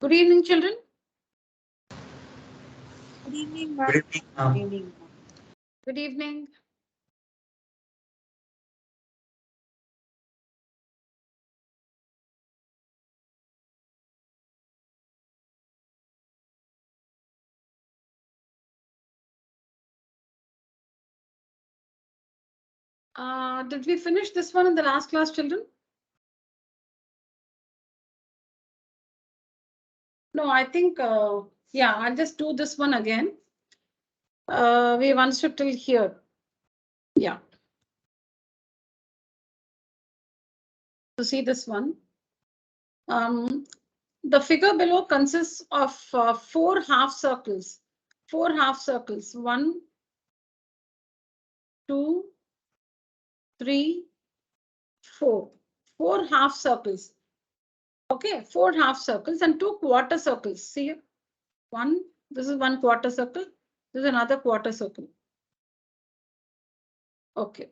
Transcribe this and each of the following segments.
Good evening, children. Good evening, ma'am. Good evening, ma'am. Good evening. Good evening. Did we finish this one in the last class, children? No, I think, yeah, I'll just do this one again. We understood till here. Yeah. To see this one. The figure below consists of 4 half circles. 4 half circles. 1, 2, 3, 4. 4 half circles. Okay, 4 half circles and 2 quarter circles. See, this is 1 quarter circle. This is another quarter circle. Okay.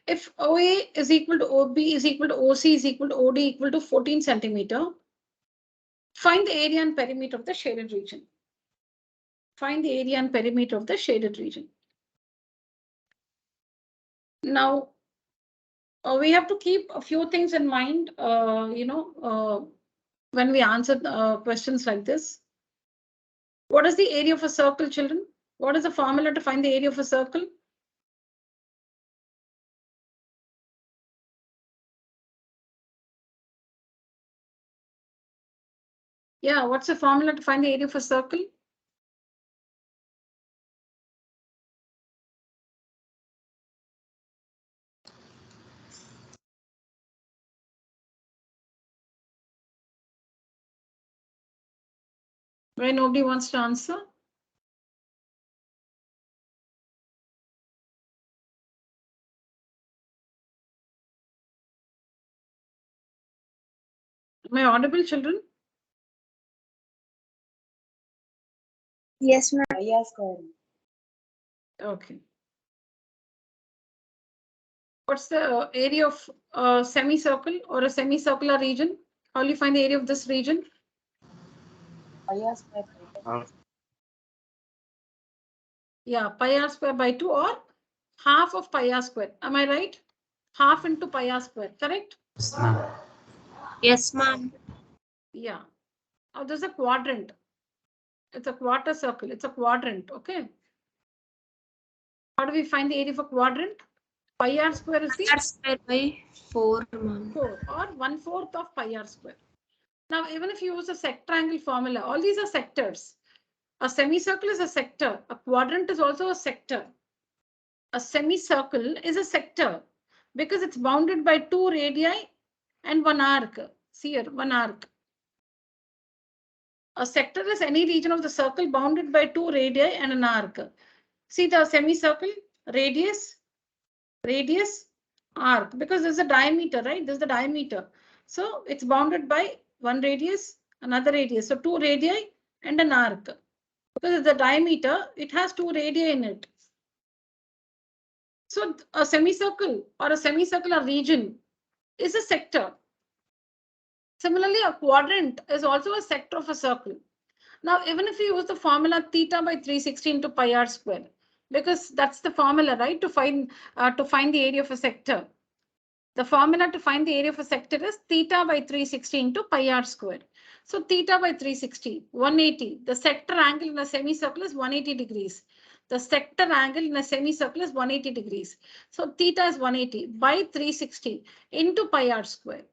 If OA is equal to OB is equal to OC is equal to OD equal to 14 centimeter, find the area and perimeter of the shaded region. Find the area and perimeter of the shaded region. Now, we have to keep a few things in mind, when we answer questions like this. What is the area of a circle, children? What is the formula to find the area of a circle? Yeah, what's the formula to find the area of a circle? Why nobody wants to answer? Am I audible, children? Yes, ma'am. Yes, correct. Okay. What's the area of a semicircle or a semicircular region? How will you find the area of this region? Yes, Yeah, pi r square by 2 or half of pi r square. Am I right? Half into pi r square, correct? Yes, ma'am. Yes, ma'am. Yeah. Now there's a quadrant. It's a quarter circle. It's a quadrant. Okay. How do we find the area of a quadrant? Pi r square is the Pi r square by 4, ma'am. 4 or 1/4 of pi r square. Now, even if you use a sector angle formula, all these are sectors. A semicircle is a sector. A quadrant is also a sector. A semicircle is a sector because it's bounded by 2 radii and 1 arc. See here, 1 arc. A sector is any region of the circle bounded by 2 radii and an arc. See the semicircle, radius, arc, because there's a diameter, right? There's the diameter. So it's bounded by 1 radius, another radius. So 2 radii and an arc. Because it's the diameter, it has 2 radii in it. So a semicircle or a semicircular region is a sector. Similarly, a quadrant is also a sector of a circle. Now, even if you use the formula theta by 360 into pi r square, because that's the formula, right, to find the area of a sector. The formula to find the area of a sector is theta by 360 into pi r square. So theta by 360, 180. The sector angle in a semicircle is 180 degrees. The sector angle in a semicircle is 180 degrees. So theta is 180 by 360 into pi r square,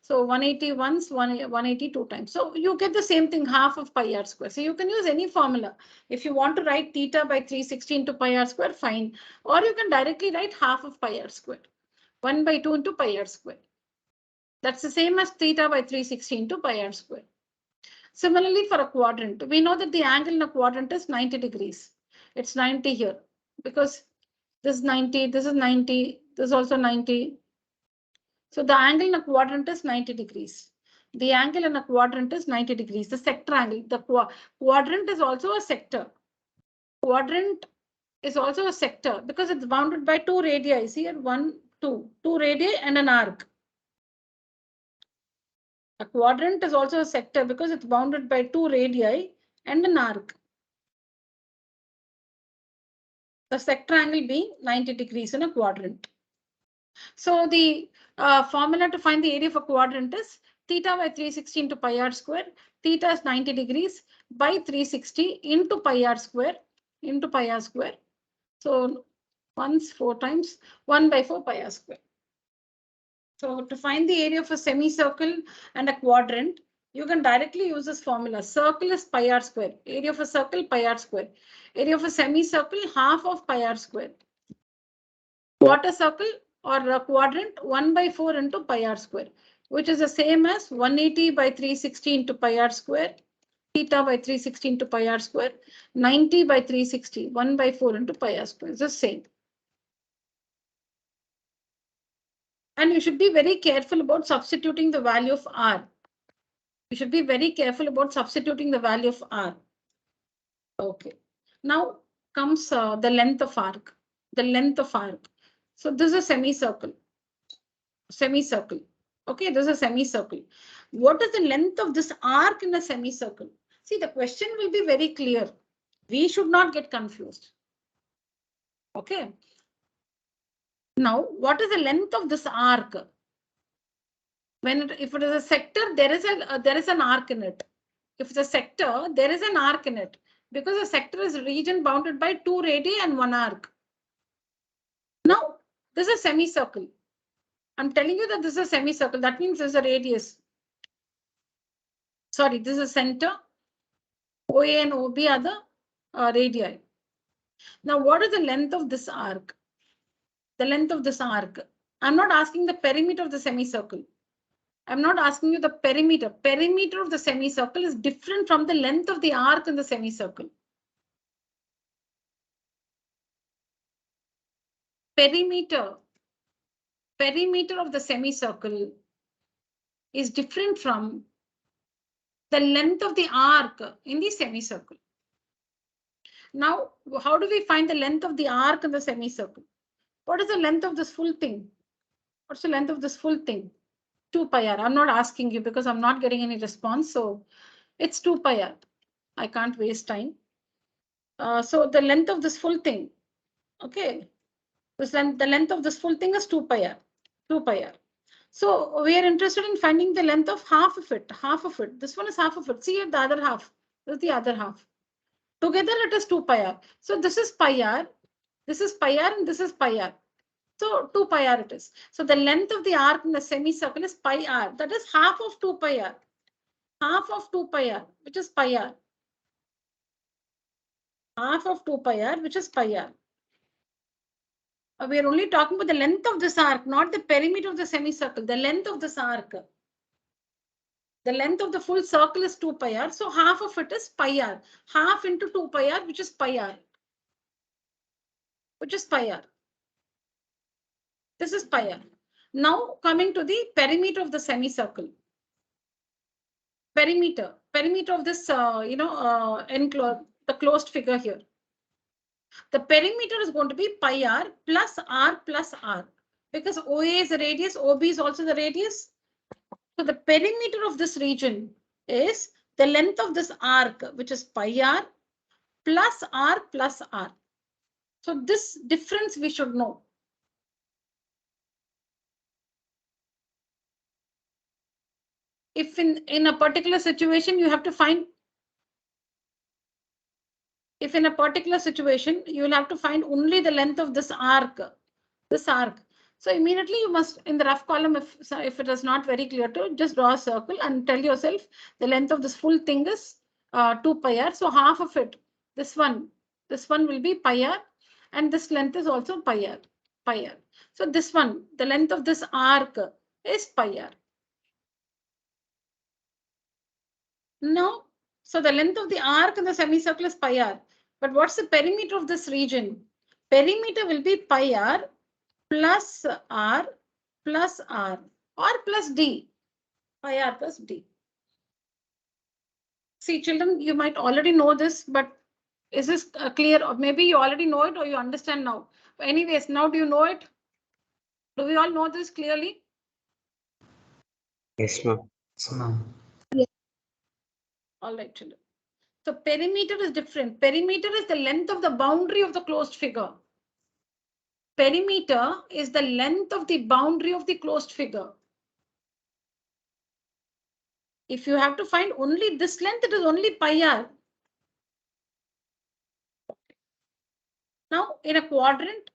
So 180 once, 180 two times. So you get the same thing, half of pi r square. So you can use any formula. If you want to write theta by 360 into pi r square, fine. Or you can directly write half of pi r square. 1 by 2 into pi r square. That's the same as theta by 360 into pi r square. Similarly, for a quadrant, we know that the angle in a quadrant is 90 degrees. It's 90 here because this is 90, this is 90, this is also 90. So the angle in a quadrant is 90 degrees. The angle in a quadrant is 90 degrees. The sector angle, the quadrant is also a sector. Quadrant is also a sector because it's bounded by 2 radii. See here, 1, 2 radii and an arc. A quadrant is also a sector because it's bounded by two radii and an arc. The sector angle being 90 degrees in a quadrant. So the formula to find the area of a quadrant is theta by 360 into pi r square. Theta is 90 degrees by 360 into pi r square into pi r square. So once 4 times 1 by 4 pi r square. So to find the area of a semicircle and a quadrant, you can directly use this formula. Circle is pi r square. Area of a circle, pi r square. Area of a semicircle, half of pi r square. Quarter circle or a quadrant, 1 by 4 into pi r square, which is the same as 180 by 360 into pi r square, theta by 360 into pi r square, 90 by 360, 1 by 4 into pi r square. It's the same. And you should be very careful about substituting the value of r. You should be very careful about substituting the value of r. Okay. Now comes the length of arc. The length of arc. So this is a semicircle. Semicircle. Okay, this is a semicircle. What is the length of this arc in a semicircle? See, the question will be very clear. We should not get confused. Okay. Now, what is the length of this arc? If it is a sector, there is an arc in it. If it's a sector, there is an arc in it because a sector is a region bounded by two radii and one arc. Now, this is a semicircle. I'm telling you that this is a semicircle. That means there's a radius. Sorry, this is a center. OA and OB are the radii. Now, what is the length of this arc? The length of this arc. I'm not asking the perimeter of the semicircle. I'm not asking you the perimeter. Perimeter of the semicircle is different from the length of the arc in the semicircle. Perimeter of the semicircle is different from the length of the arc in the semicircle. Now, how do we find the length of the arc in the semicircle? What is the length of this full thing? What's the length of this full thing? 2 pi r. I'm not asking you because I'm not getting any response. So it's 2 pi r. I can't waste time. So the length of this full thing. Okay. The length of this full thing is 2 pi r. 2 pi r. So we are interested in finding the length of half of it. Half of it. This one is half of it. See the other half. This is the other half. Together it is 2 pi r. So this is pi r. This is pi r and this is pi r. So 2 pi r it is. So the length of the arc in the semicircle is pi r. That is half of 2 pi r. Half of 2 pi r, which is pi r. Half of 2 pi r, which is pi r. We are only talking about the length of this arc, not the perimeter of the semicircle. The length of this arc. The length of the full circle is 2 pi r. So half of it is pi r. Half into 2 pi r, which is pi r. Which is pi r. This is pi r. Now coming to the perimeter of the semicircle. Perimeter of this, enclosed, the closed figure here. The perimeter is going to be pi r plus r because OA is the radius, OB is also the radius. So the perimeter of this region is the length of this arc, which is pi r plus r plus r. So this difference we should know. If in a particular situation you have to find, if in a particular situation you will have to find only the length of this arc. So immediately you must, in the rough column, if it is not very clear to, just draw a circle and tell yourself the length of this full thing is 2 pi r. So half of it, this one will be pi r, and this length is also pi r. So this one, the length of this arc is pi r. Now, so the length of the arc in the semicircle is pi r. But what's the perimeter of this region? Perimeter will be pi r plus r or plus d. Pi r plus d. See, children, you might already know this, but is this clear? Or maybe you already know it or you understand now. But anyways, now do you know it? Do we all know this clearly? Yes, ma'am. All right, children. So perimeter is different. Perimeter is the length of the boundary of the closed figure. Perimeter is the length of the boundary of the closed figure. If you have to find only this length, it is only pi r. Now, in a quadrant,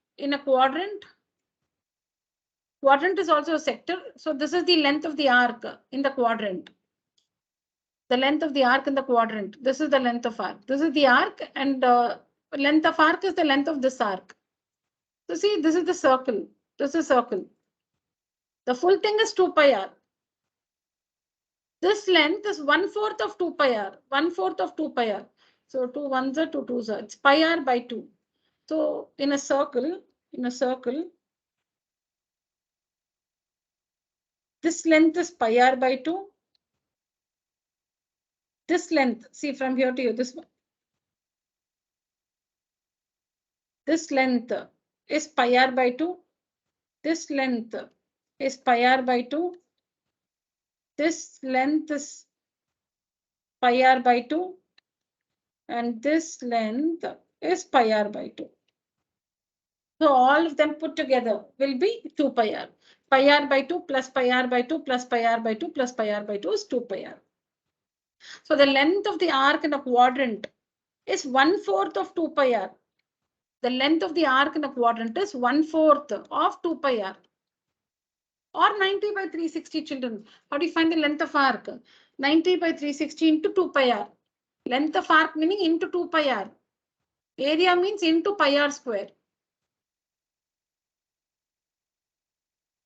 quadrant is also a sector. So this is the length of the arc in the quadrant. The length of the arc in the quadrant. This is the length of arc. This is the arc, and length of arc is the length of this arc. So see, this is the circle. This is circle. The full thing is 2 pi r. This length is 1/4 of 2 pi r. 1/4 of 2 pi r. So 2 1s are 2 2s are. It's pi r by 2. So in a circle, this length is pi r by 2. This length, see from here to here, this length is pi r by 2. This length is pi r by 2. This length is pi r by 2. And this length is pi r by 2. So all of them put together will be 2 pi r. Pi r by 2 plus pi r by 2 plus pi r by 2 plus pi r by 2 is 2 pi r. So the length of the arc in a quadrant is 1/4 of 2 pi r. The length of the arc in a quadrant is 1/4 of 2 pi r. Or 90 by 360, children. How do you find the length of arc? 90 by 360 into 2 pi r. Length of arc meaning into 2 pi r. Area means into pi r square.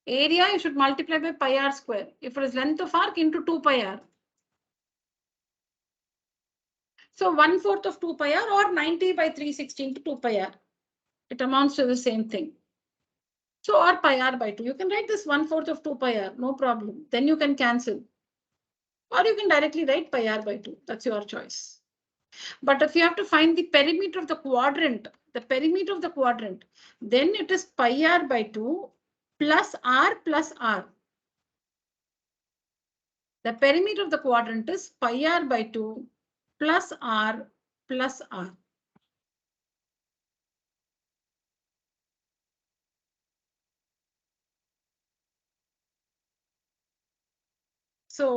Area you should multiply by pi r square. If it is length of arc into 2 pi r. So 1/4 of 2 pi r or 90 by 360 into 2 pi r. It amounts to the same thing. So or pi r by 2. You can write this 1/4 of 2 pi r, no problem. Then you can cancel. Or you can directly write pi r by 2. That's your choice. But if you have to find the perimeter of the quadrant, then it is pi r by 2 plus r plus r. The perimeter of the quadrant is pi r by 2 plus r plus r. So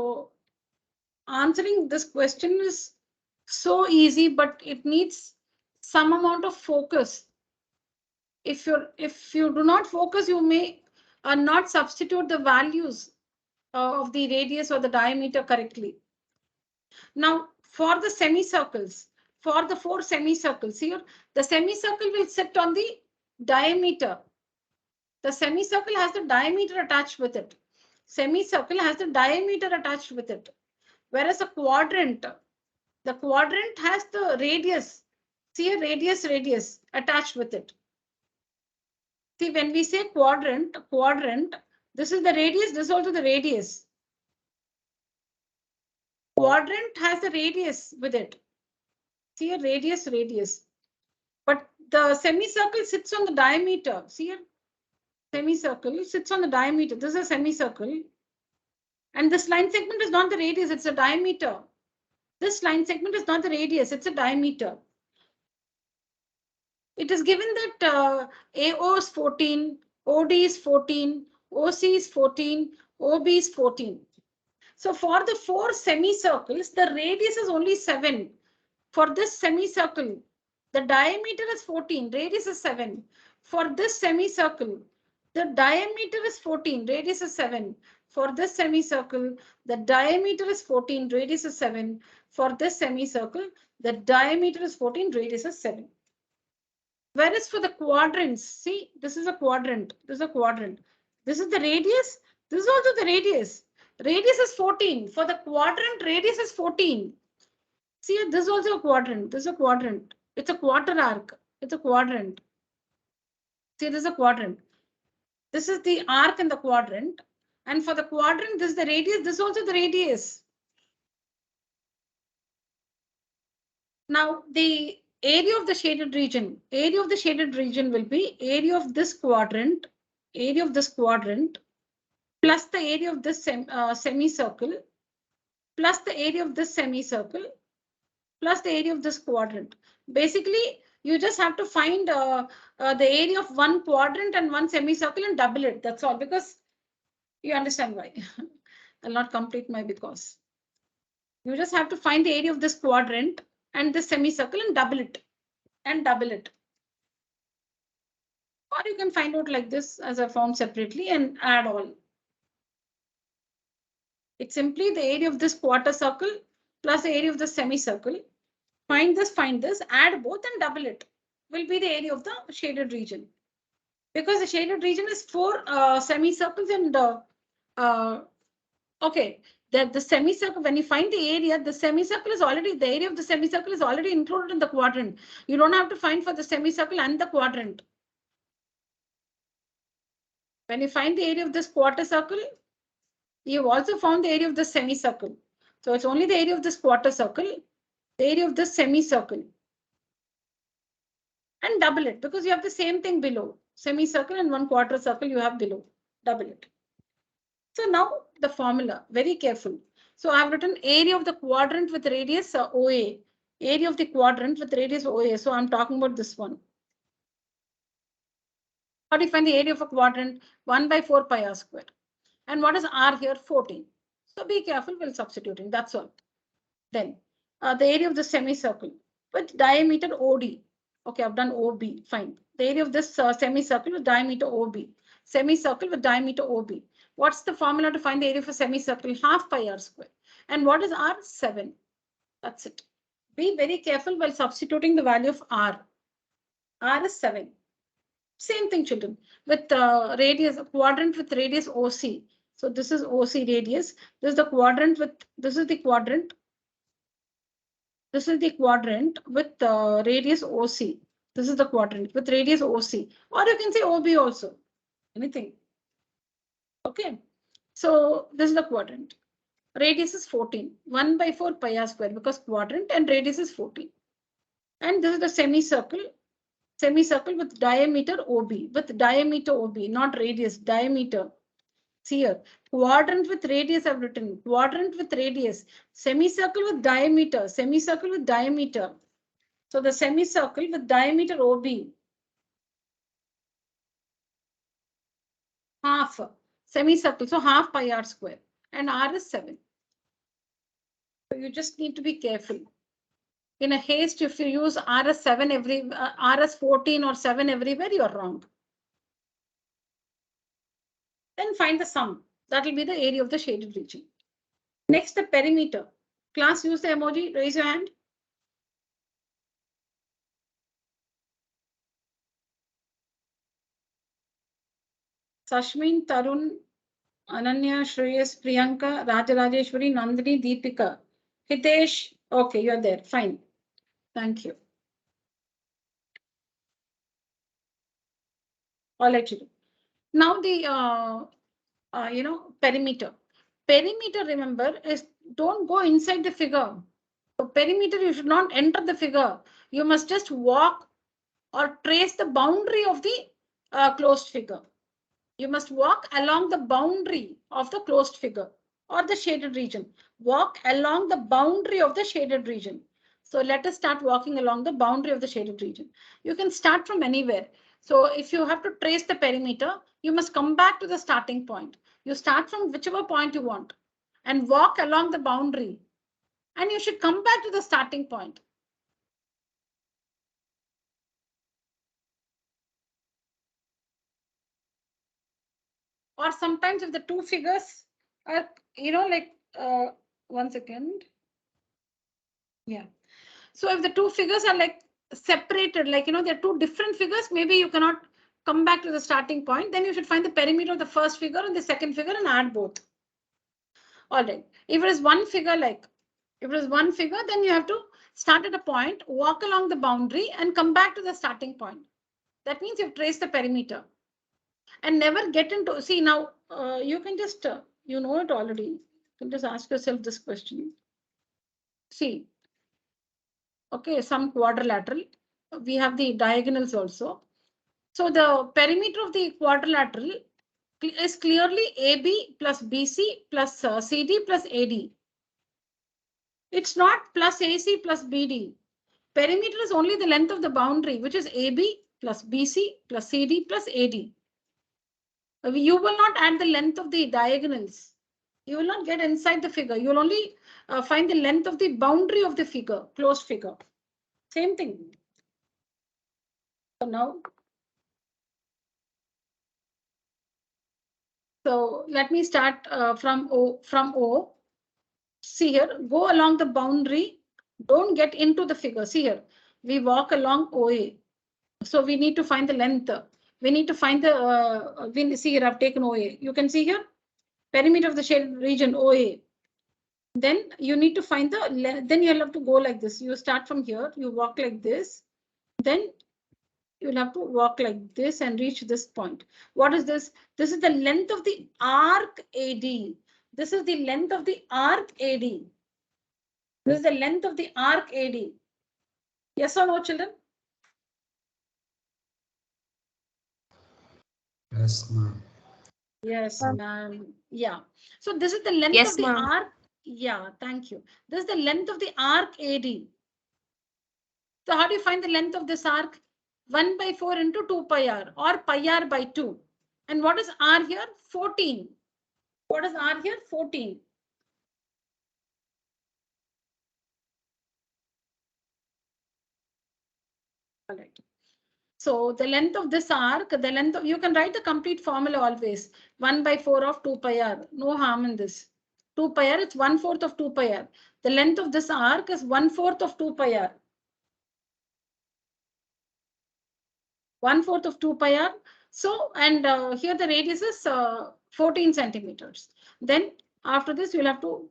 answering this question is so easy, but it needs some amount of focus. If you do not focus, you may not substitute the values of the radius or the diameter correctly. Now, for the semicircles, for the 4 semicircles here, the semicircle will sit on the diameter. The semicircle has the diameter attached with it. Semicircle has the diameter attached with it. Whereas a quadrant, the quadrant has the radius. See a radius attached with it. See, when we say quadrant, this is the radius, this is also the radius. Quadrant has the radius with it. See a radius. But the semicircle sits on the diameter. See a semicircle sits on the diameter. This is a semicircle. And this line segment is not the radius, it's a diameter. This line segment is not the radius, it's a diameter. It is given that AO is 14, OD is 14, OC is 14, OB is 14. So for the 4 semicircles, the radius is only 7. For this semicircle, the diameter is 14, radius is 7. For this semicircle, the diameter is 14, radius is 7. For this semicircle, the diameter is 14, radius is 7. For this semicircle, the diameter is 14, radius is 7. Whereas for the quadrants, see, this is a quadrant. This is a quadrant. This is the radius. This is also the radius. Radius is 14. For the quadrant, radius is 14. See, this is also a quadrant. This is a quadrant. It's a quarter arc. It's a quadrant. See, this is a quadrant. This is the arc in the quadrant. And for the quadrant, this is the radius. This is also the radius. Now, the area of the shaded region will be area of this quadrant plus the area of this semicircle plus the area of this semicircle plus the area of this quadrant. Basically, you just have to find the area of one quadrant and one semicircle and double it. That's all, because you understand why. I'll not complete my because. You just have to find the area of this quadrant and this semicircle and double it. And double it. Or you can find out like this as a form separately and add all. It's simply the area of this quarter circle plus the area of the semicircle. Find this, add both and double it. Will be the area of the shaded region. Because the shaded region is 4 semicircles and okay, the semicircle, when you find the area, the semicircle is already, the area of the semicircle is already included in the quadrant. You don't have to find for the semicircle and the quadrant. When you find the area of this quarter circle, you've also found the area of the semicircle. So it's only the area of this quarter circle, the area of this semicircle. And double it, because you have the same thing below. Semicircle and one quarter circle you have below. Double it. So now the formula, very careful. So I've written area of the quadrant with radius OA. Area of the quadrant with radius OA. So I'm talking about this one. How do you find the area of a quadrant? 1 by 4 pi r square. And what is r here? 14. So be careful while substituting. That's all. Then the area of the semicircle with diameter OD. Okay, I've done OB. Fine. The area of this semicircle with diameter OB. Semicircle with diameter OB. What's the formula to find the area of a semicircle? Half pi r square. And what is r? 7. That's it. Be very careful while substituting the value of r. R is 7. Same thing, children, with radius, quadrant with radius OC. So this is OC radius. This is the quadrant with, this is the quadrant. This is the quadrant with radius OC. This is the quadrant with radius OC. Or you can say OB also. Anything. Okay. So this is the quadrant. Radius is 14. 1 by 4 pi r square, because quadrant and radius is 14. And this is the semicircle. Semicircle with diameter OB. With diameter OB, not radius, diameter. See here, quadrant with radius I've written, quadrant with radius, semicircle with diameter, semicircle with diameter. So the semicircle with diameter OB, half, semicircle, so half pi r square, and r is 7. So you just need to be careful. In a haste, if you use r as 7 r as 14 or 7 everywhere, you're wrong. Then find the sum. That will be the area of the shaded region. Next, the perimeter. Class, use the emoji. Raise your hand. Sashmin, Tarun, Ananya, Shreyas, Priyanka, Rajarajeshwari, Nandini, Deepika, Hitesh. Okay, you're there. Fine. Thank you. All right. Now the perimeter. Perimeter, remember, is don't go inside the figure. So perimeter, you should not enter the figure. You must just walk or trace the boundary of the closed figure. You must walk along the boundary of the closed figure or the shaded region. Walk along the boundary of the shaded region. So let us start walking along the boundary of the shaded region. You can start from anywhere. So if you have to trace the perimeter, you must come back to the starting point. You start from whichever point you want and walk along the boundary. And you should come back to the starting point. Or sometimes if the two figures are, like, 1 second. Yeah. So if the two figures are like separated, like, they're two different figures, maybe you cannot come back to the starting point. Then you should find the perimeter of the first figure and the second figure and add both. All right. If it is one figure, then you have to start at a point, walk along the boundary and come back to the starting point. That means you've traced the perimeter. And never get into, see now, you can just, you know it already. You can just ask yourself this question. See, okay, some quadrilateral. We have the diagonals also. So the perimeter of the quadrilateral is clearly AB plus BC plus CD plus AD. It's not plus AC plus BD. Perimeter is only the length of the boundary, which is AB plus BC plus CD plus AD. You will not add the length of the diagonals. You will not get inside the figure. You will only find the length of the boundary of the figure, closed figure. Same thing. So now, so let me start from O. See here, go along the boundary. Don't get into the figure. See here, we walk along OA. So we need to find the length. We need to find the, we see here, I've taken OA. You can see here, perimeter of the shaded region, OA. Then you need to find the, then you'll have to go like this. You start from here, you walk like this. Then you'll have to walk like this and reach this point. What is this? This is the length of the arc AD. This is the length of the arc AD. This is the length of the arc AD. Yes or no, children? Yes, ma'am. Yes, ma'am. Yeah. So this is the length Yes, of the ma'am. arc. Yeah, thank you. This is the length of the arc AD. So how do you find the length of this arc? 1/4 into 2 pi r or pi r by 2. And what is r here? 14. What is r here? 14. All right. So the length of this arc, the length of, you can write the complete formula always. 1/4 of 2 pi r. No harm in this. 2 pi r, it's 1/4 of 2 pi r. The length of this arc is 1/4 of 2 pi r. 1/4 of 2 pi r. So, and here the radius is 14 centimeters. Then after this, you'll have to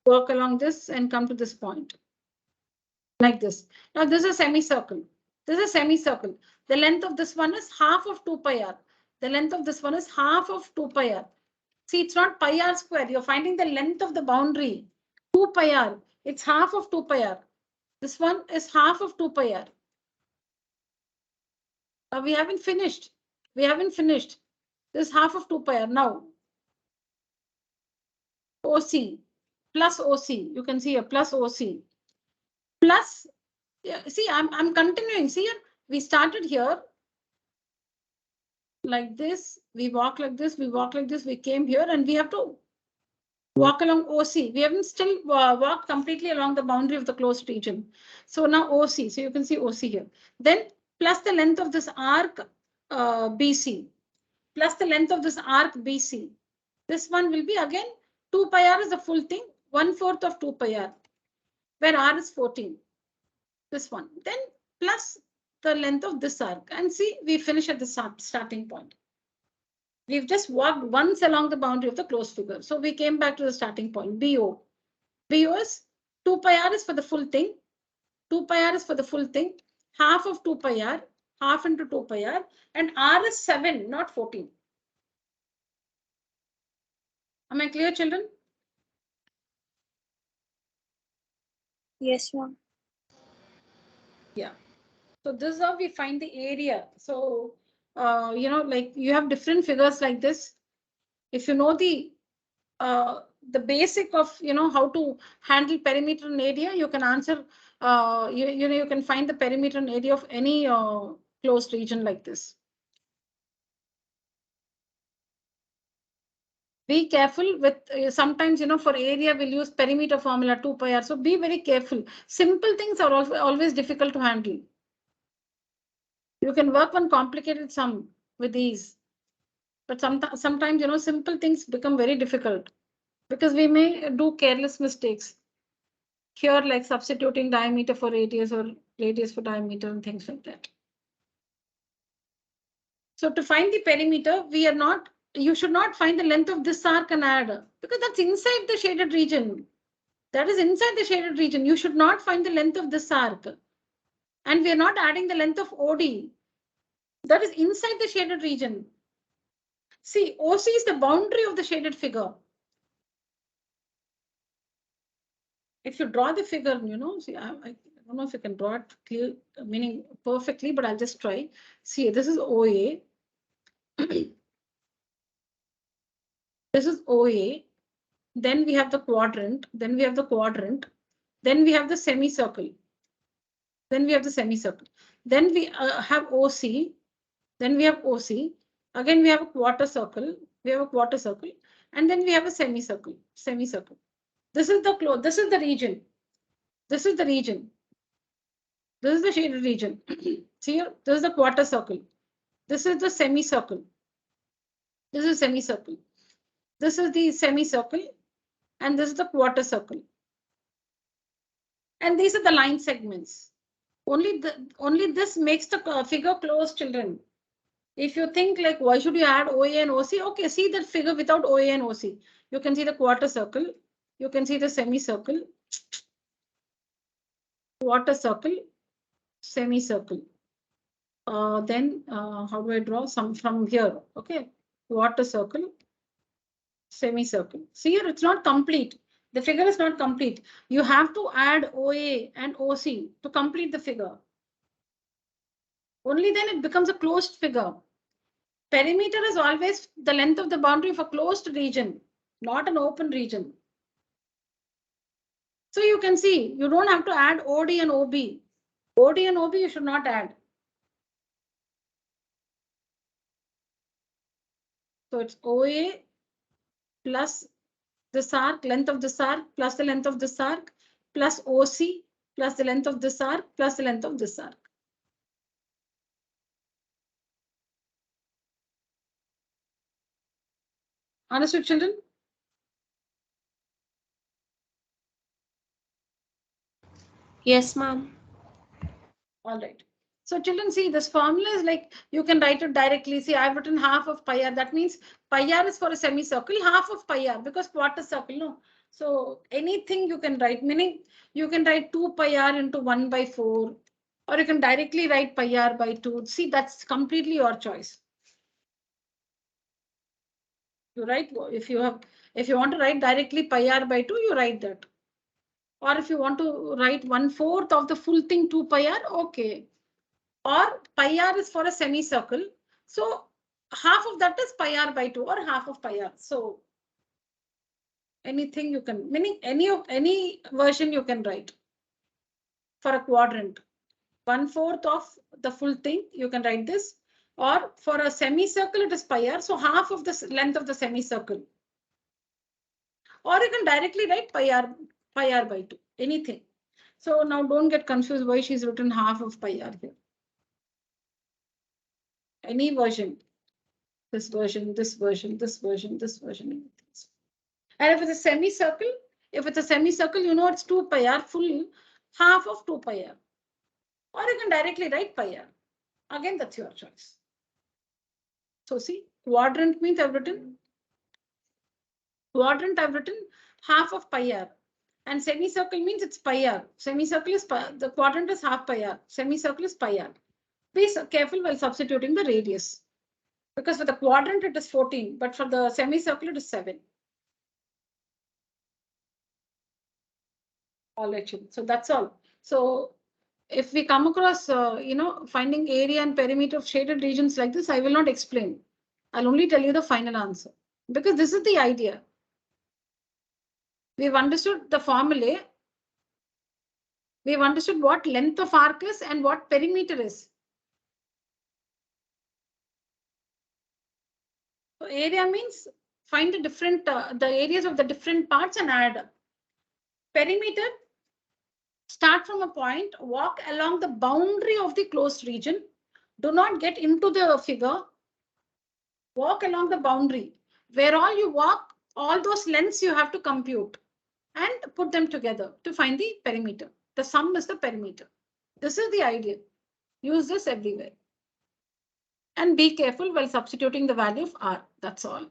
walk along this and come to this point. Like this. Now this is a semicircle. This is a semicircle. The length of this one is half of 2 pi r. The length of this one is half of 2 pi r. See, it's not pi r square. You're finding the length of the boundary. 2 pi r. It's half of 2 pi r. This one is half of 2 pi r. We haven't finished. We haven't finished. This is half of 2 pi r. Now, OC plus OC. You can see here plus OC. Plus, yeah, see, I'm continuing. See here, we started here like this. We walk like this. We walk like this. We came here and we have to walk along OC. We haven't still walked completely along the boundary of the closed region. So now OC. So you can see OC here. Then plus the length of this arc BC. Plus the length of this arc BC. This one will be again 2 pi r is the full thing. 1/4 of 2 pi r. Where r is 14. This one. Then plus the length of this arc. And see, we finish at the starting point. We've just walked once along the boundary of the closed figure. So we came back to the starting point, BO. BO is 2 pi r is for the full thing. 2 pi r is for the full thing. Half of 2 pi r, half into 2 pi r. And r is 7, not 14. Am I clear, children? Yes, ma'am. Yeah. So this is how we find the area. So, you know, like you have different figures like this. If you know the basic of, you know, how to handle perimeter and area, you can answer, you know, you can find the perimeter and area of any closed region like this. Be careful with, sometimes, you know, for area, we'll use perimeter formula 2 pi r. So be very careful. Simple things are always difficult to handle. You can work on complicated sum with these. But sometimes, you know, simple things become very difficult because we may do careless mistakes. Here, like substituting diameter for radius or radius for diameter and things like that. So to find the perimeter, you should not find the length of this arc and add, because that's inside the shaded region. That is inside the shaded region. You should not find the length of this arc. And we are not adding the length of OD. That is inside the shaded region. See, OC is the boundary of the shaded figure. If you draw the figure, you know, see, I don't know if you can draw it clear, meaning perfectly, but I'll just try. See, this is OA. This is OA. Then we have the quadrant. Then we have the quadrant. Then we have the semicircle. Then we have the semicircle. Then we have OC. Then we have OC. Again, we have a quarter circle. We have a quarter circle. And then we have a semicircle. Semicircle. This is the This is the region. This is the region. This is the shaded region. See here, this is the quarter circle. This is the semicircle. This is semicircle. This is the semicircle. And this is the quarter circle. And these are the line segments. Only this makes the figure close, children. If you think like, why should you add OA and OC? Okay, see that figure without OA and OC. You can see the quarter circle. You can see the semicircle. Quarter circle, semicircle. Then how do I draw some from here? Okay, quarter circle, semicircle. See here, it's not complete. The figure is not complete. You have to add OA and OC to complete the figure. Only then it becomes a closed figure. Perimeter is always the length of the boundary of a closed region, not an open region. So you can see, you don't have to add OD and OB. OD and OB you should not add. So it's OA plus this arc, length of this arc, plus the length of this arc, plus OC, plus the length of this arc, plus the length of this arc. Understood, children? Yes, ma'am. All right. So children, see this formula is like, you can write it directly. See, I've written half of pi r. That means pi r is for a semicircle, half of pi r, because quarter circle, no. So anything you can write, meaning you can write 2 pi r into 1 by 4, or you can directly write pi r by 2. See, that's completely your choice. You write, if you want to write directly pi r by 2, you write that. Or if you want to write 1/4 of the full thing 2 pi r, okay. Or pi r is for a semicircle. So half of that is pi r by 2 or half of pi r. So anything you can, meaning any version you can write for a quadrant. 1/4 of the full thing, you can write this. Or for a semicircle, it is pi r. So half of the length of the semicircle. Or you can directly write pi r by 2, anything. So now don't get confused why she's written half of pi r here. Any version, this version, this version, this version, this version. And if it's a semicircle, you know it's 2 pi r full, half of 2 pi r. Or you can directly write pi r. Again, that's your choice. So see, quadrant means I've written half of pi r. And semicircle means it's pi r. Semicircle is the quadrant is half pi r. Semicircle is pi r. Be careful while substituting the radius. Because for the quadrant it is 14, but for the semicircle it is 7. All right, so that's all. So if we come across, finding area and perimeter of shaded regions like this, I will not explain. I'll only tell you the final answer, because this is the idea. We've understood the formulae. We've understood what length of arc is and what perimeter is. So area means find the different, the areas of the different parts and add. Perimeter, start from a point, walk along the boundary of the closed region. Do not get into the figure. Walk along the boundary. Where all you walk, all those lengths you have to compute and put them together to find the perimeter. The sum is the perimeter. This is the idea. Use this everywhere. And be careful while substituting the value of r. That's all.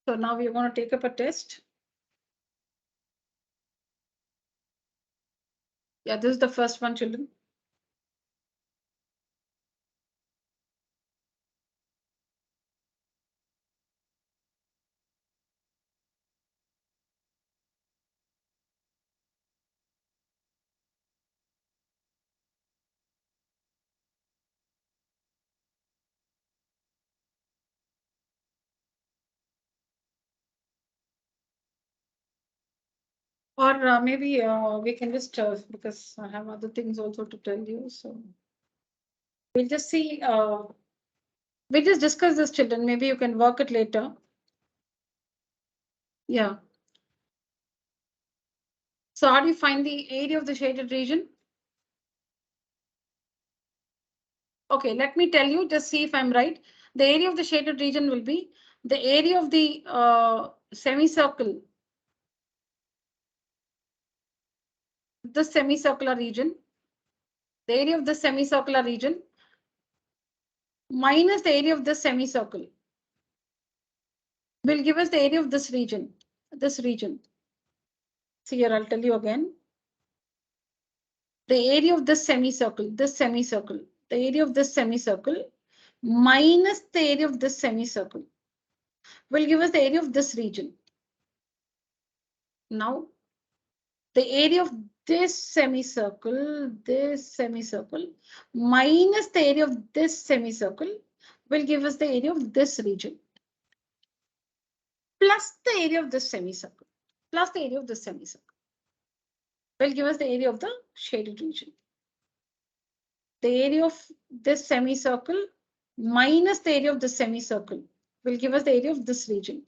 So now we're going to take up a test. Yeah, this is the first one, children. Or maybe we can just, because I have other things also to tell you. So we'll just see, we'll just discuss this, children. Maybe you can work it later. Yeah. So how do you find the area of the shaded region? Okay, let me tell you, just see if I'm right. The area of the shaded region will be the area of the semicircle, the semicircular region, the area of the semicircular region minus the area of this semicircle will give us the area of this region, this region. See here, I'll tell you again. The area of this semicircle, the area of this semicircle minus the area of this semicircle will give us the area of this region. Now, the area of this semicircle minus the area of this semicircle will give us the area of this region plus the area of this semicircle plus the area of this semicircle will give us the area of the shaded region. The area of this semicircle minus the area of this semicircle will give us the area of this region.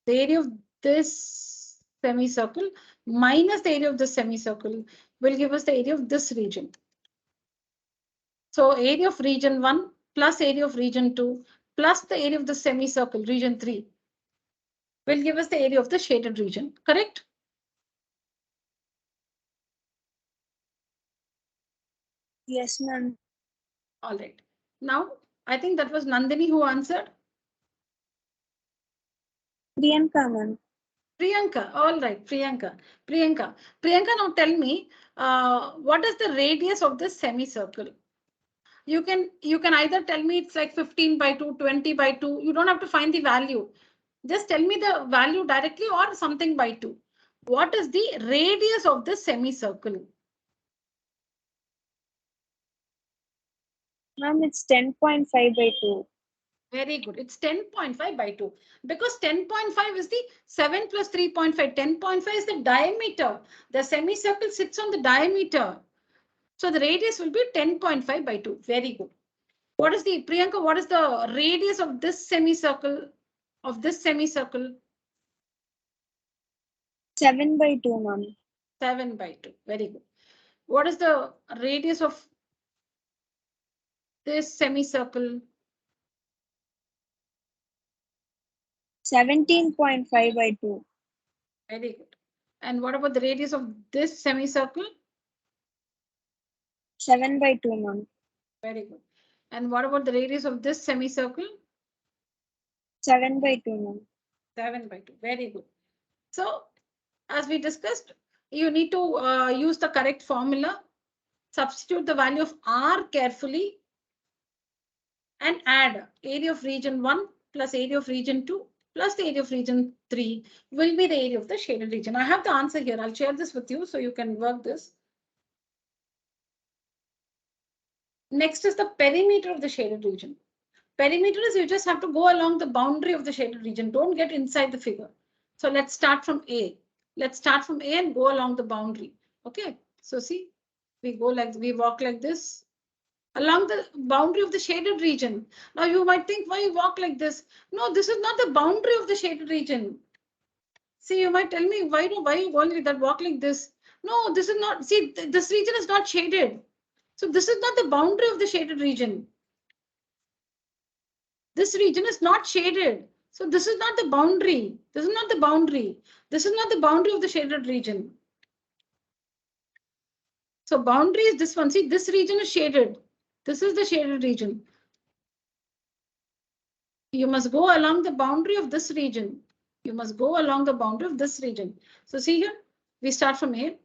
The area of this semicircle minus the area of this semicircle will give us the area of this region. So area of region 1 plus area of region 2 plus the area of the semicircle, region 3, will give us the area of the shaded region, correct? Yes, ma'am. All right. Now, I think that was Nandini who answered. Priyanka, ma'am. Priyanka, all right, Priyanka. Priyanka, now tell me, what is the radius of this semicircle? You can either tell me it's like 15 by 2, 20 by 2. You don't have to find the value. Just tell me the value directly or something by 2. What is the radius of this semicircle? Ma'am, it's 10.5 by 2. Very good. It's 10.5 by 2 because 10.5 is the 7 plus 3.5. 10.5 is the diameter. The semicircle sits on the diameter. So the radius will be 10.5 by 2. Very good. What is the, Priyanka, what is the radius of this semicircle? 7 by 2, ma'am. 7 by 2. Very good. What is the radius of this semicircle? 17.5 by 2. Very good. And what about the radius of this semicircle? 7 by 2, ma'am. Very good. And what about the radius of this semicircle? 7 by 2, ma'am. 7 by 2. Very good. So, as we discussed, you need to use the correct formula, substitute the value of R carefully, and add area of region 1 plus area of region 2 plus the area of region 3 will be the area of the shaded region. I have the answer here. I'll share this with you so you can work this. Next is the perimeter of the shaded region. Perimeter is you just have to go along the boundary of the shaded region. Don't get inside the figure. So let's start from A. Let's start from A and go along the boundary. Okay. So see, we walk like this along the boundary of the shaded region. Now you might think, why you walk like this? No, this is not the boundary of the shaded region. See, you might tell me, why you walk like that? Walk like this. No, this is not. See, this region is not shaded. So this is not the boundary of the shaded region. This region is not shaded. So this is not the boundary. This is not the boundary. This is not the boundary of the shaded region. So boundary is this one. See, this region is shaded. This is the shaded region. You must go along the boundary of this region. You must go along the boundary of this region. So see here, we start from A.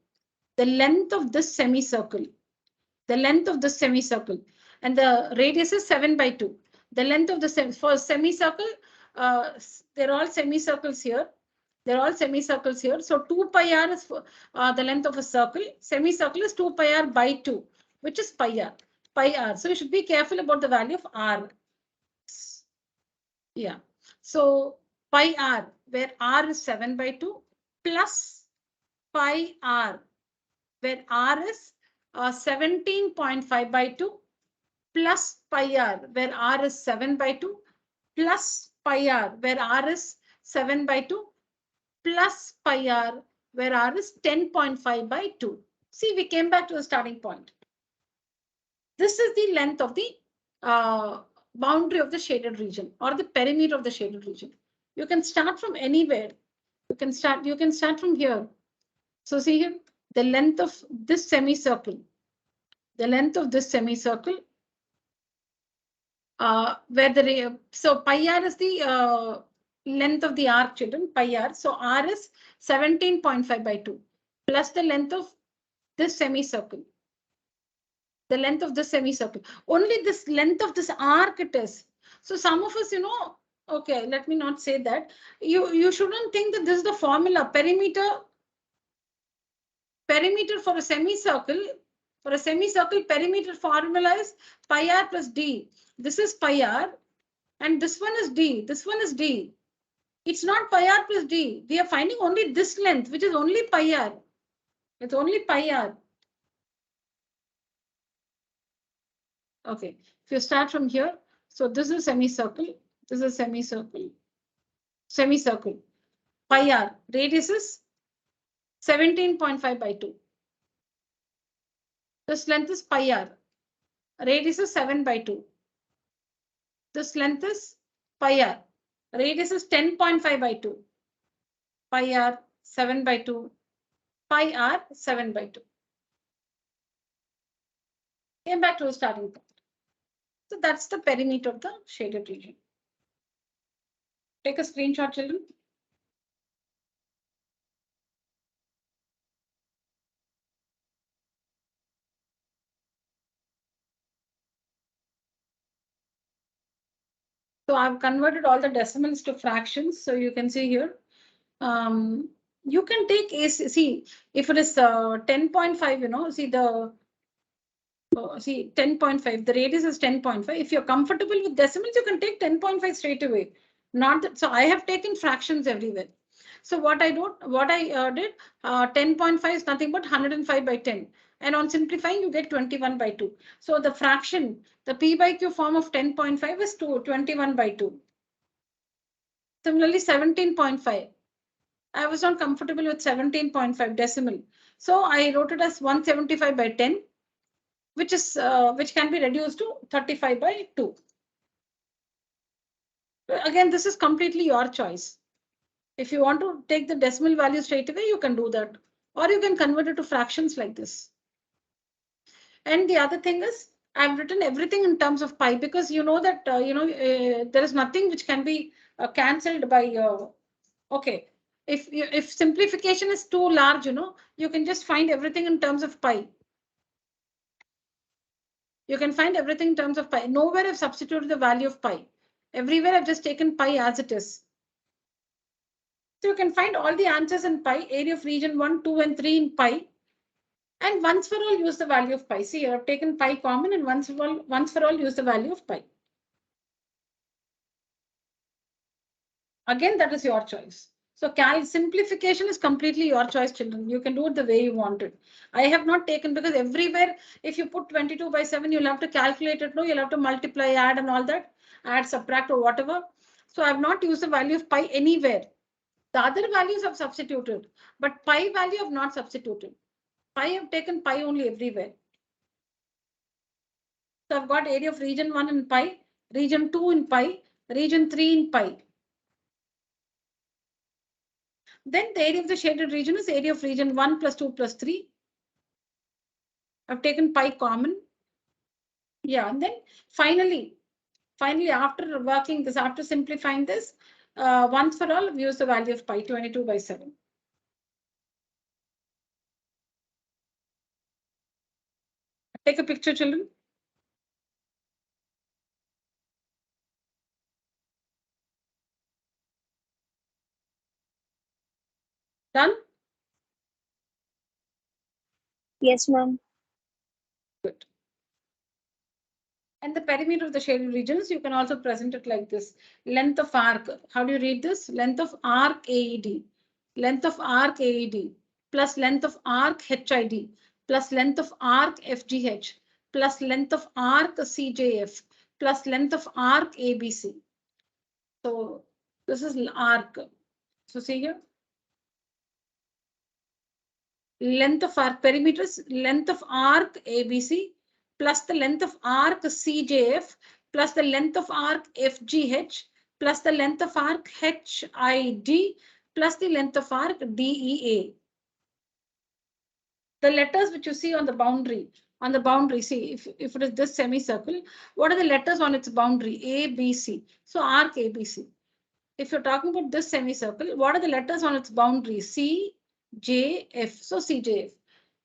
the length of this semicircle, the length of this semicircle, and the radius is 7 by 2. The length of the for semicircle, they're all semicircles here. They're all semicircles here. So 2 pi r is the length of a circle. Semicircle is 2 pi r by 2, which is pi r. Pi r. So you should be careful about the value of r. Yeah. So pi r, where r is 7 by 2, plus pi r, where r is 17.5 by 2, plus pi r, where r is 7 by 2, plus pi r, where r is 7 by 2, plus pi r, where r is 10.5 by 2. See, we came back to the starting point. This is the length of the boundary of the shaded region or the perimeter of the shaded region. You can start from anywhere. You can start from here. So see here, the length of this semicircle, the length of this semicircle, where the so pi r is the length of the arc, children, pi r. So r is 17.5 by 2 plus the length of this semicircle. The length of the semicircle. Only this length of this arc it is. So some of us, okay, let me not say that. You shouldn't think that this is the formula. Perimeter for a semicircle. For a semicircle, perimeter formula is pi r plus d. This is pi r, and this one is d. This one is d. It's not pi r plus d. We are finding only this length, which is only pi r. It's only pi r. Okay, if you start from here, so this is semicircle, this is semicircle, semicircle. Pi r, radius is 17.5 by 2. This length is pi r, radius is 7 by 2. This length is pi r, radius is 10.5 by 2. Pi r, 7 by 2. Pi r, 7 by 2. Came back to the starting point. So that's the perimeter of the shaded region. Take a screenshot, children. So I've converted all the decimals to fractions. So you can see here, you can take see, if it is 10.5, see the, see 10.5, the radius is 10.5. If you're comfortable with decimals, you can take 10.5 straight away. Not that, so I have taken fractions everywhere. So what I did, 10.5 is nothing but 105 by 10. And on simplifying, you get 21 by 2. So the fraction, the p by q form of 10.5 is 21 by 2. Similarly, 17.5. I was not comfortable with 17.5 decimal. So I wrote it as 175 by 10, which can be reduced to 35 by 2. Again, this is completely your choice. If you want to take the decimal value straight away, you can do that. Or you can convert it to fractions like this. And the other thing is, I've written everything in terms of pi because you know that, there is nothing which can be cancelled by, okay. If simplification is too large, you can just find everything in terms of pi. You can find everything in terms of pi. Nowhere I've substituted the value of pi. Everywhere I've just taken pi as it is. So you can find all the answers in pi, area of region 1, 2, and 3 in pi. And once for all, use the value of pi. See, I've taken pi common and once for all, use the value of pi. Again, that is your choice. So simplification is completely your choice, children. You can do it the way you want it. I have not taken because everywhere, if you put 22 by 7, you'll have to calculate it. No, you'll have to multiply, add, and all that, add, subtract, or whatever. So I have not used the value of pi anywhere. The other values have substituted, but pi value have not substituted. Pi have taken pi only everywhere. So I've got area of region 1 in pi, region 2 in pi, region 3 in pi. Then the area of the shaded region is area of region 1 plus 2 plus 3. I've taken pi common. Yeah, and then finally, after working this, after simplifying this, once for all, we use the value of pi, 22 by 7. Take a picture, children. Done? Yes, ma'am. Good. And the perimeter of the shaded regions, you can also present it like this. Length of arc. How do you read this? Length of arc AED. Length of arc AED plus length of arc HID plus length of arc FGH plus length of arc CJF plus length of arc ABC. So this is arc. So see here. Length of arc perimeter is length of arc ABC plus the length of arc CJF plus the length of arc FGH plus the length of arc HID plus the length of arc DEA. The letters which you see on the boundary, see if it is this semicircle, what are the letters on its boundary? A, B, C. So arc ABC. If you're talking about this semicircle, what are the letters on its boundary? C, J, F. So CJF.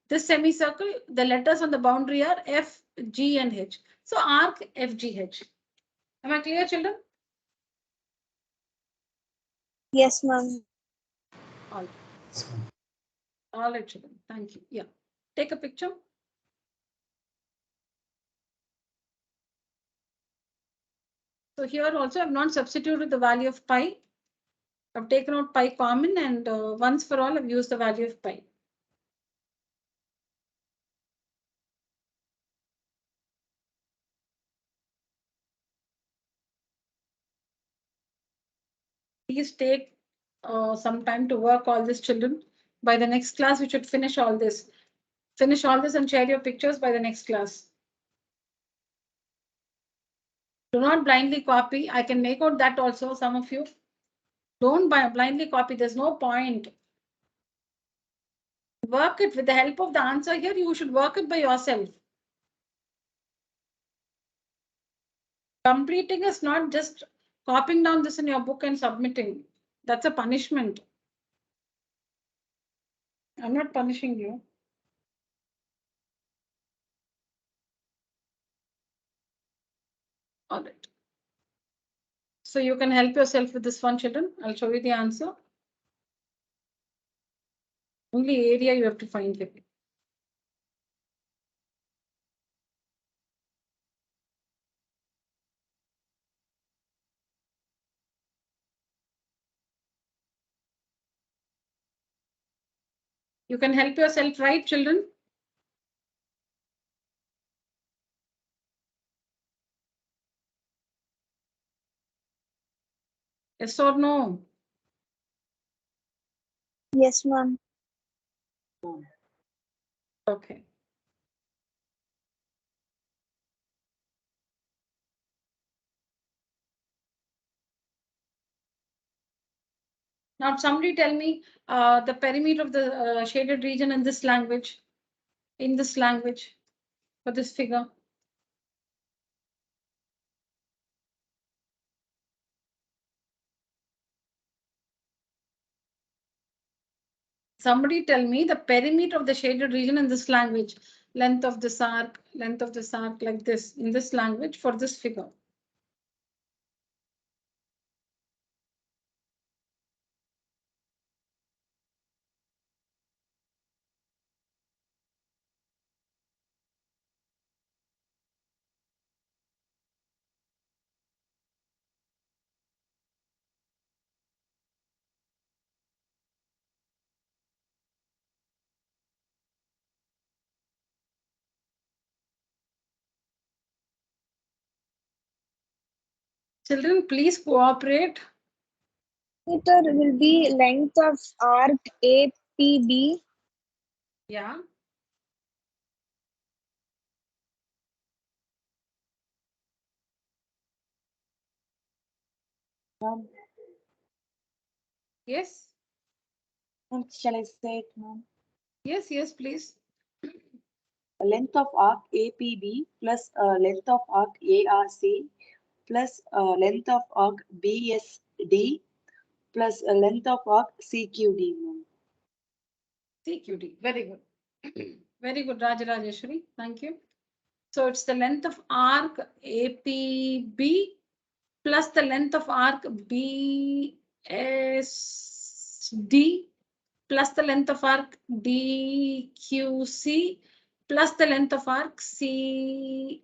This semicircle, the letters on the boundary are F, G, and H. So arc FGH. Am I clear, children? Yes, ma'am. All right. All right, children. Thank you. Yeah. Take a picture. So here also I've not substituted the value of pi. I've taken out pi common and once for all I've used the value of pi. Please take some time to work all this, children. By the next class, we should finish all this. Finish all this and share your pictures by the next class. Do not blindly copy. I can make out that also, some of you. Don't blindly copy. There's no point. Work it with the help of the answer here. You should work it by yourself. Completing is not just copying down this in your book and submitting. That's a punishment. I'm not punishing you. All right. So you can help yourself with this one, children. I'll show you the answer. Only area you have to find here. You can help yourself, right, children? Yes or no? Yes, ma'am. Okay. Now somebody tell me the perimeter of the shaded region in this language, for this figure. Somebody tell me the perimeter of the shaded region in this language, length of this arc like this in this language for this figure. Children, please cooperate. Meter will be length of arc APB. Yeah. Yes. Shall I say it, ma'am? Yes, please. Length of arc APB plus length of arc ARC plus length of arc BSD plus length of arc CQD, ma'am. CQD. Very good. Very good, Rajarajeshwari. Thank you. So it's the length of arc APB plus the length of arc BSD plus the length of arc DQC plus the length of arc CRA.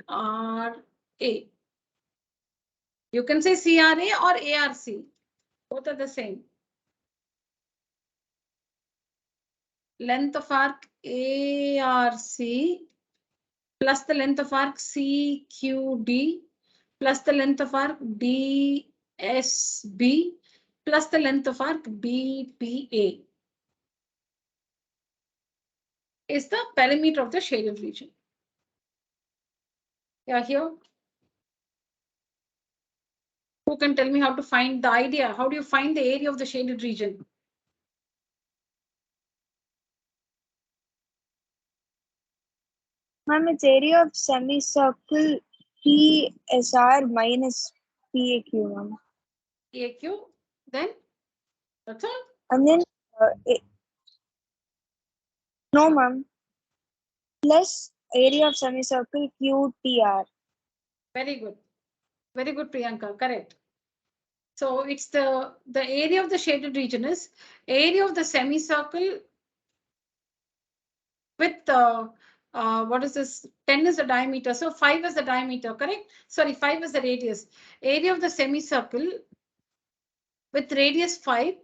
You can say CRA or ARC. Both are the same. Length of arc ARC plus the length of arc CQD plus the length of arc DSB plus the length of arc BPA is the perimeter of the shaded region. Yeah, here. Who can tell me how to find the idea? How do you find the area of the shaded region? Ma'am, it's area of semicircle PSR minus PAQ, ma'am. PAQ, then that's all. And then, no, ma'am. Plus area of semicircle QTR. Very good. Very good, Priyanka. Correct. So it's the area of the shaded region is area of the semicircle with what is this? 10 is the diameter. So 5 is the diameter, correct? Sorry, 5 is the radius. Area of the semicircle with radius 5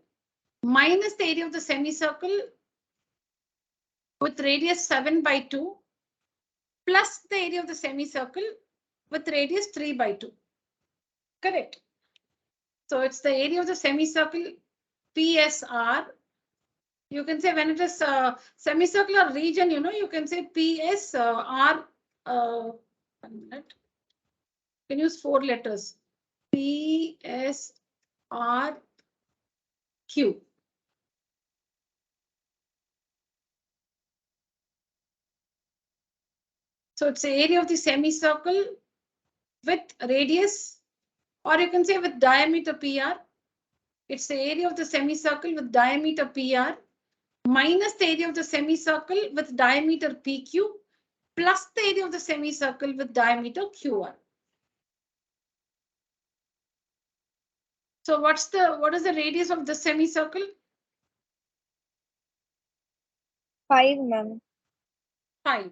minus the area of the semicircle with radius 7/2 plus the area of the semicircle with radius 3/2. Correct. So it's the area of the semicircle PSR. You can say when it is semicircular region, you know, you can say PSR. 1 minute. You can use 4 letters. PSRQ. So it's the area of the semicircle with radius, or you can say with diameter PR. It's the area of the semicircle with diameter PR minus the area of the semicircle with diameter PQ plus the area of the semicircle with diameter QR. So what is the radius of the semicircle? 5, ma'am. 5.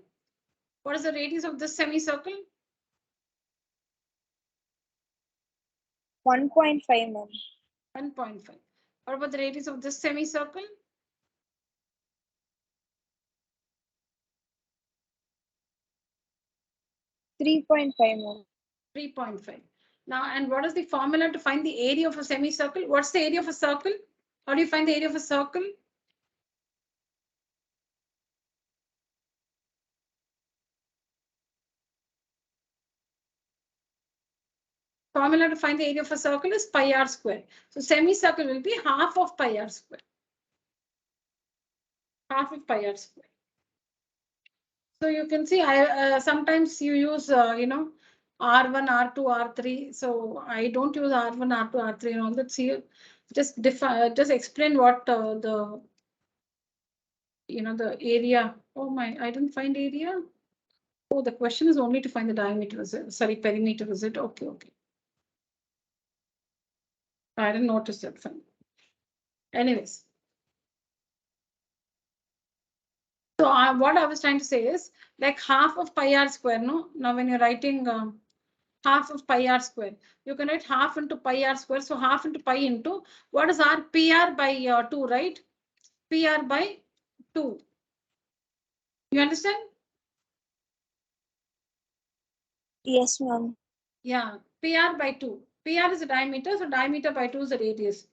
What is the radius of this semicircle? 1.5, ma'am. 1.5. What about the radius of this semicircle? 3.5, ma'am. 3.5. Now, and what is the formula to find the area of a semicircle? What's the area of a circle? How do you find the area of a circle? Formula to find the area of a circle is pi r square. So semicircle will be half of pi r square. Half of pi r square. So you can see, sometimes you use, R1, R2, R3. So I don't use R1, R2, R3 and all that. See, just explain what the area. Oh my, I didn't find area. Oh, the question is only to find the diameter. Sorry, perimeter. Is it? Okay, okay. I didn't notice that. Fine. Anyways. So what I was trying to say is like half of pi r square. No, now when you're writing half of pi r square, you can write half into pi r square. So half into pi into what is r? PR by 2, right? PR by 2. You understand? Yes, ma'am. Yeah, PR by 2. PR is the diameter, so diameter by 2 is the radius.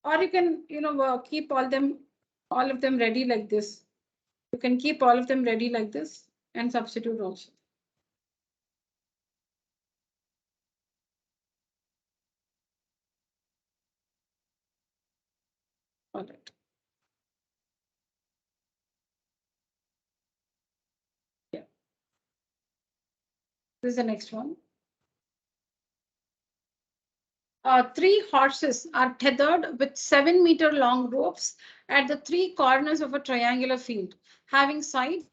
Or you can, keep all of them ready like this. You can keep all of them ready like this and substitute also. All right. Yeah. This is the next one. 3 horses are tethered with 7-meter long ropes at the 3 corners of a triangular field, having sides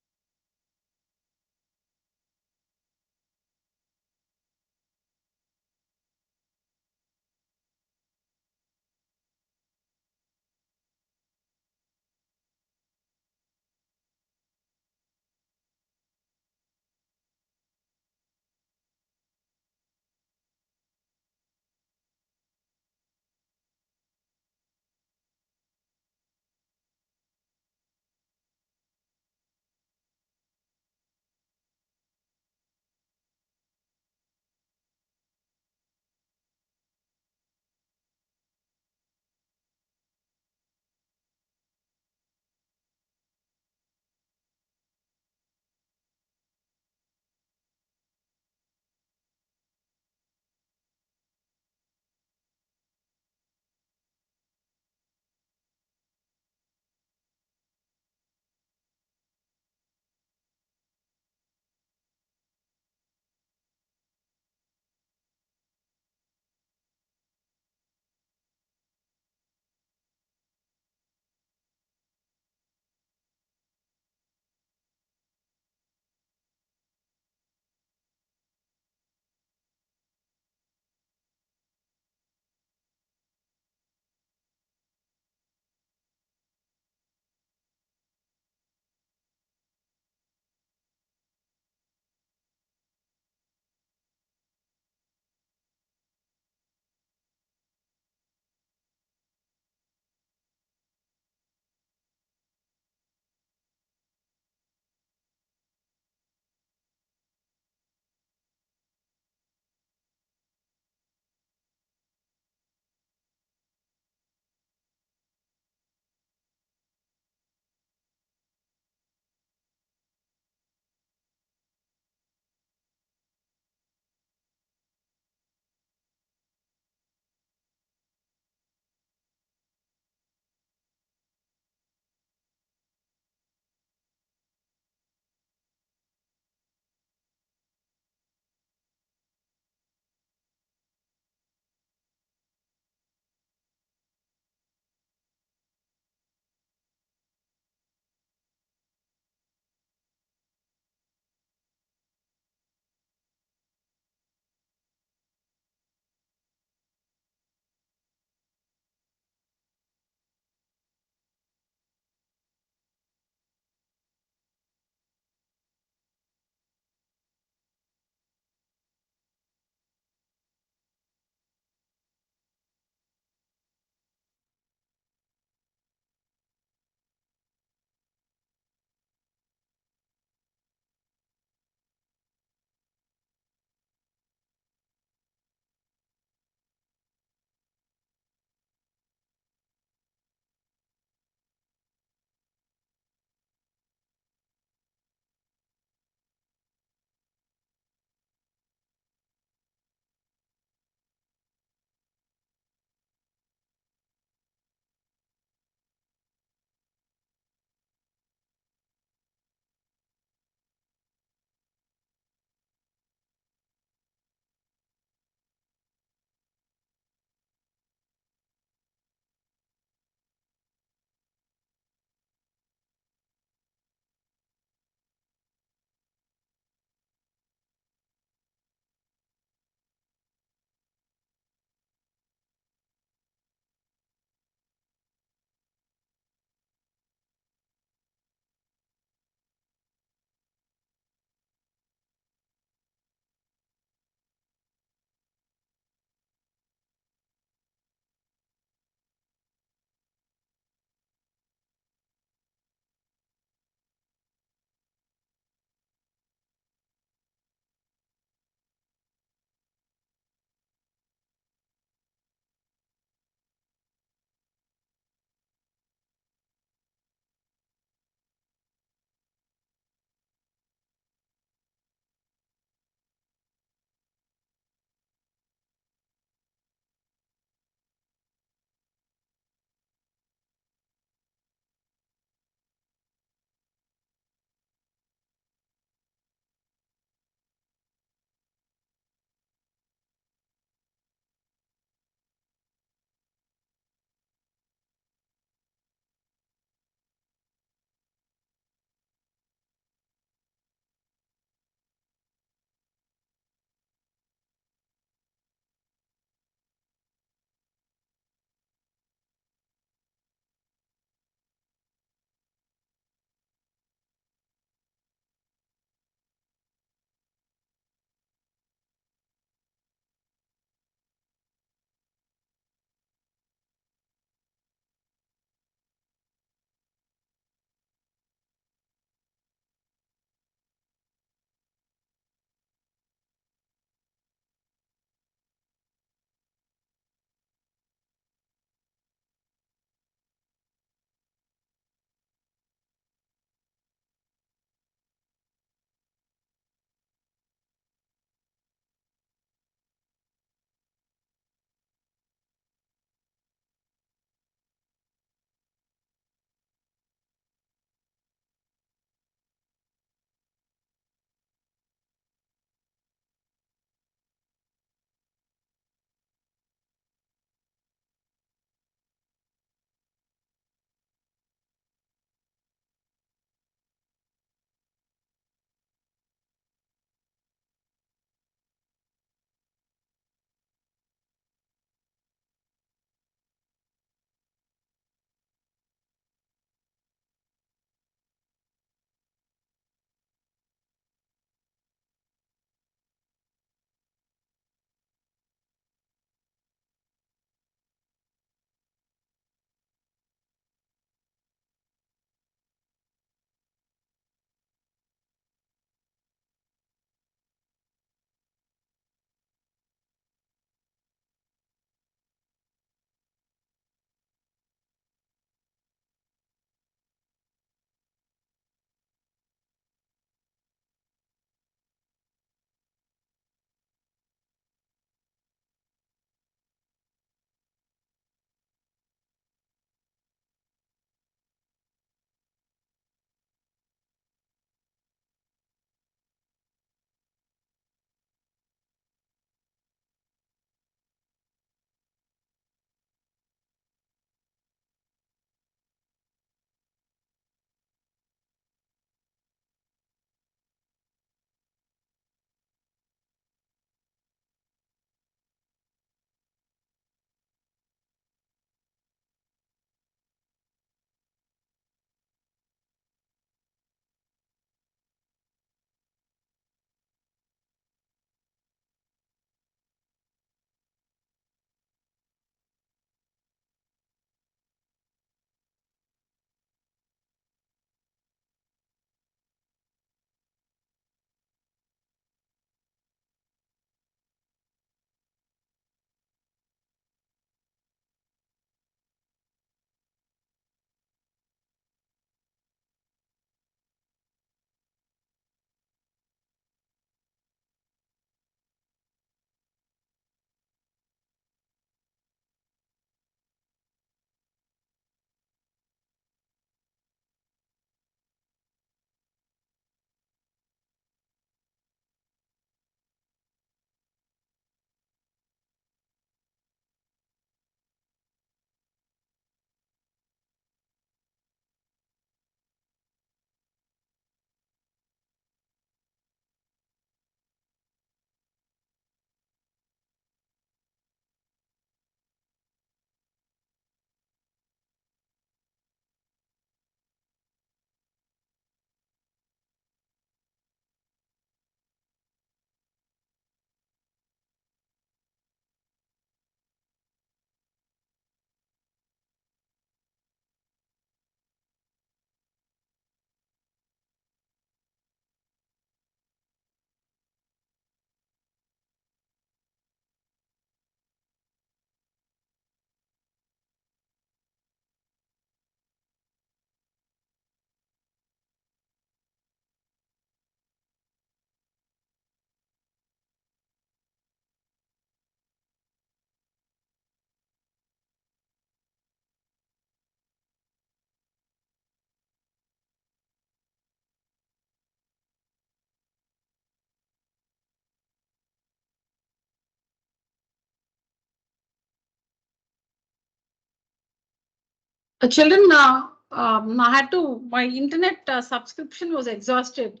Children, I had to, my internet subscription was exhausted.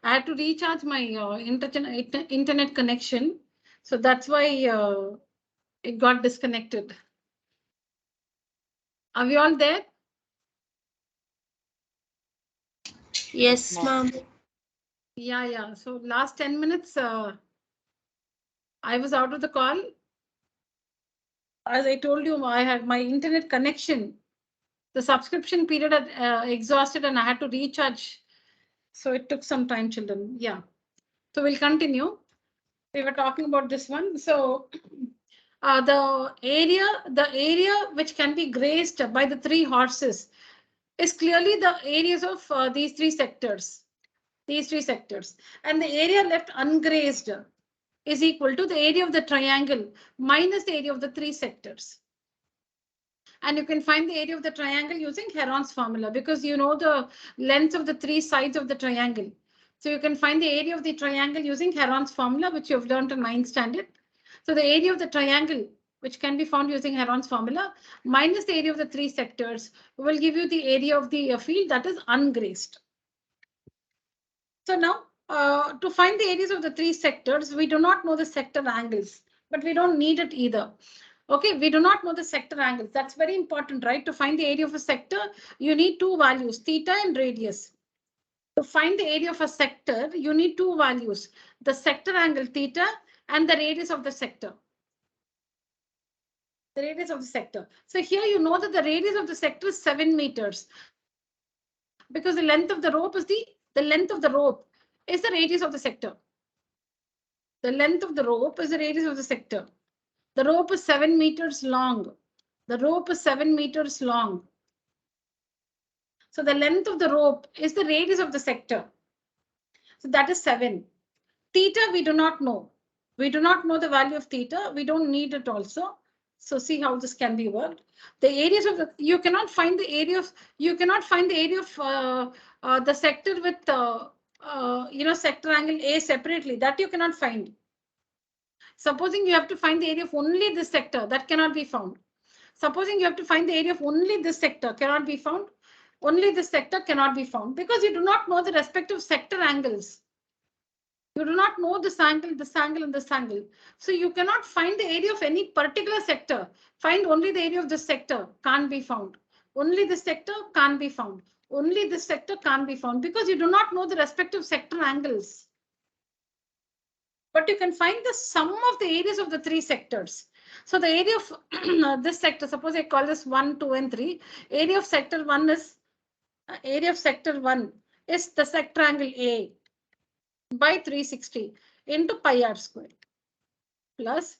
I had to recharge my internet connection. So that's why it got disconnected. Are we all there? Yes, ma'am. Yeah. So last 10 minutes, I was out of the call. As I told you, I had my internet connection. The subscription period had exhausted and I had to recharge. So it took some time, children. Yeah. So we'll continue. We were talking about this one. So the area which can be grazed by the 3 horses is clearly the areas of these 3 sectors. These 3 sectors. And the area left ungrazed is equal to the area of the triangle minus the area of the 3 sectors. And you can find the area of the triangle using Heron's formula because you know the length of the 3 sides of the triangle. So you can find the area of the triangle using Heron's formula, which you have learned in 9th standard. So the area of the triangle, which can be found using Heron's formula, minus the area of the 3 sectors, will give you the area of the field that is ungrazed. So now, to find the areas of the 3 sectors, we do not know the sector angles, but we don't need it either. Okay, we do not know the sector angles. That's very important, right? To find the area of a sector, you need 2 values, theta and radius. To find the area of a sector, you need 2 values, the sector angle theta and the radius of the sector. The radius of the sector. So here you know that the radius of the sector is 7 meters because the length of the rope is the length of the rope is the radius of the sector. The length of the rope is the radius of the sector. The rope is 7 meters long. The rope is 7 meters long. So the length of the rope is the radius of the sector. So that is 7. Theta, we do not know. We do not know the value of theta. We don't need it also. So see how this can be worked. The areas of the, you cannot find the area of, the sector with, sector angle A separately. That you cannot find. Supposing you have to find the area of only this sector, that cannot be found. Supposing you have to find the area of only this sector, cannot be found. Only this sector cannot be found because you do not know the respective sector angles. You do not know this angle, and this angle. So you cannot find the area of any particular sector. Find only the area of this sector, can't be found. Only this sector can't be found. Only this sector can't be found because you do not know the respective sector angles. But you can find the sum of the areas of the 3 sectors. So the area of this sector, suppose I call this 1, 2, and 3. Area of sector 1 is the sector angle A by 360 into pi r square plus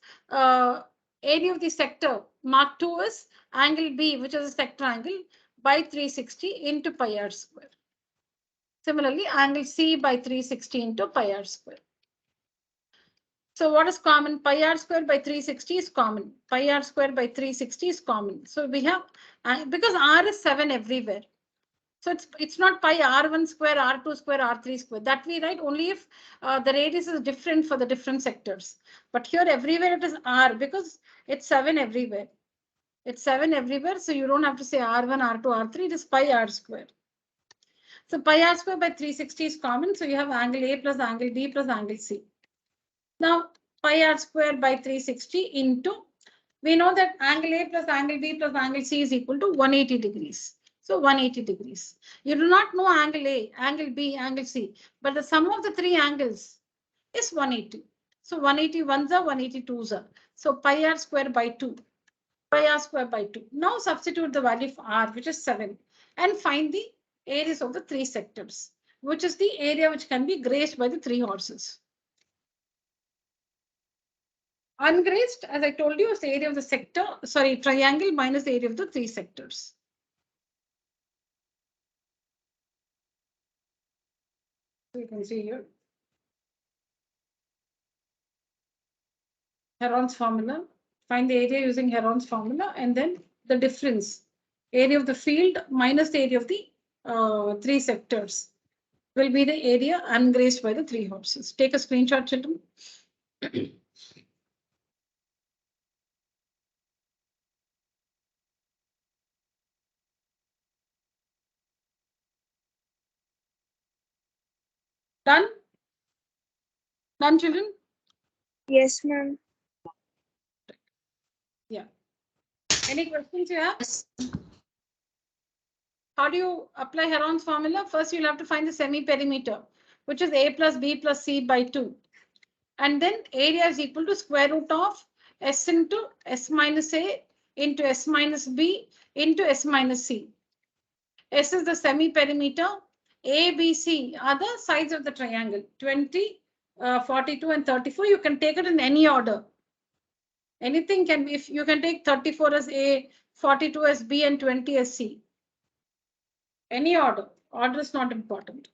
area of the sector mark 2 is angle B, which is a sector angle by 360 into pi r square. Similarly, angle C by 360 into pi r square. So what is common? Pi r square by 360 is common. Pi r square by 360 is common. So we have, because r is 7 everywhere. So it's not pi r1 square, r2 square, r3 square. That we write only if the radius is different for the different sectors. But here everywhere it is r because it's 7 everywhere. It's 7 everywhere. So you don't have to say r1, r2, r3. It is pi r square. So pi r square by 360 is common. So you have angle A plus angle B plus angle C. Now pi r square by 360 into, we know that angle A plus angle B plus angle C is equal to 180 degrees. So 180 degrees. You do not know angle A, angle B, angle C, but the sum of the 3 angles is 180. So 180 ones are 180 twos are. So pi r square by 2. Pi r square by 2. Now substitute the value of r, which is 7, and find the areas of the 3 sectors, which is the area which can be grazed by the 3 horses. Ungrazed, as I told you, is the area of the sector, triangle minus the area of the 3 sectors. So you can see here. Heron's formula. Find the area using Heron's formula and then the difference. Area of the field minus the area of the 3 sectors will be the area ungrazed by the 3 horses. Take a screenshot, children. Done? Done, children? Yes, ma'am. Yeah. Any questions you have? Yes. How do you apply Heron's formula? First, you'll have to find the semi-perimeter, which is a plus b plus c by 2. And then area is equal to square root of s into s minus a into s minus b into s minus c. S is the semi-perimeter. A, B, C are the sides of the triangle. 20, 42 and 34. You can take it in any order. Anything can be, if you can take 34 as A, 42 as B and 20 as C. Any order. Order is not important.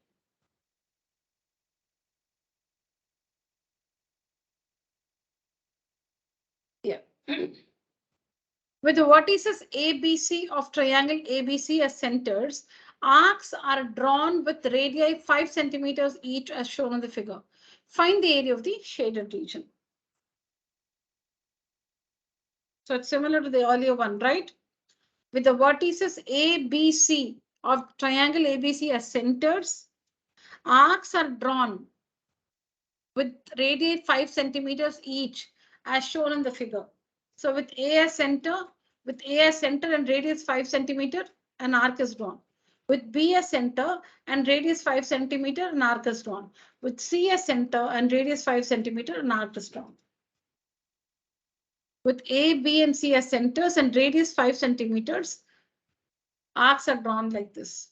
Yeah. With the vertices ABC of triangle ABC as centers, arcs are drawn with radii 5 centimeters each as shown in the figure. Find the area of the shaded region. So it's similar to the earlier one, right? With the vertices ABC of triangle ABC as centers, arcs are drawn with radii 5 centimeters each as shown in the figure. So with A as center and radius 5 centimeter, an arc is drawn. With B as center and radius 5 centimeter, an arc is drawn. With C as center and radius 5 centimeter, an arc is drawn. With A, B, and C as centers and radius 5 centimeters, arcs are drawn like this.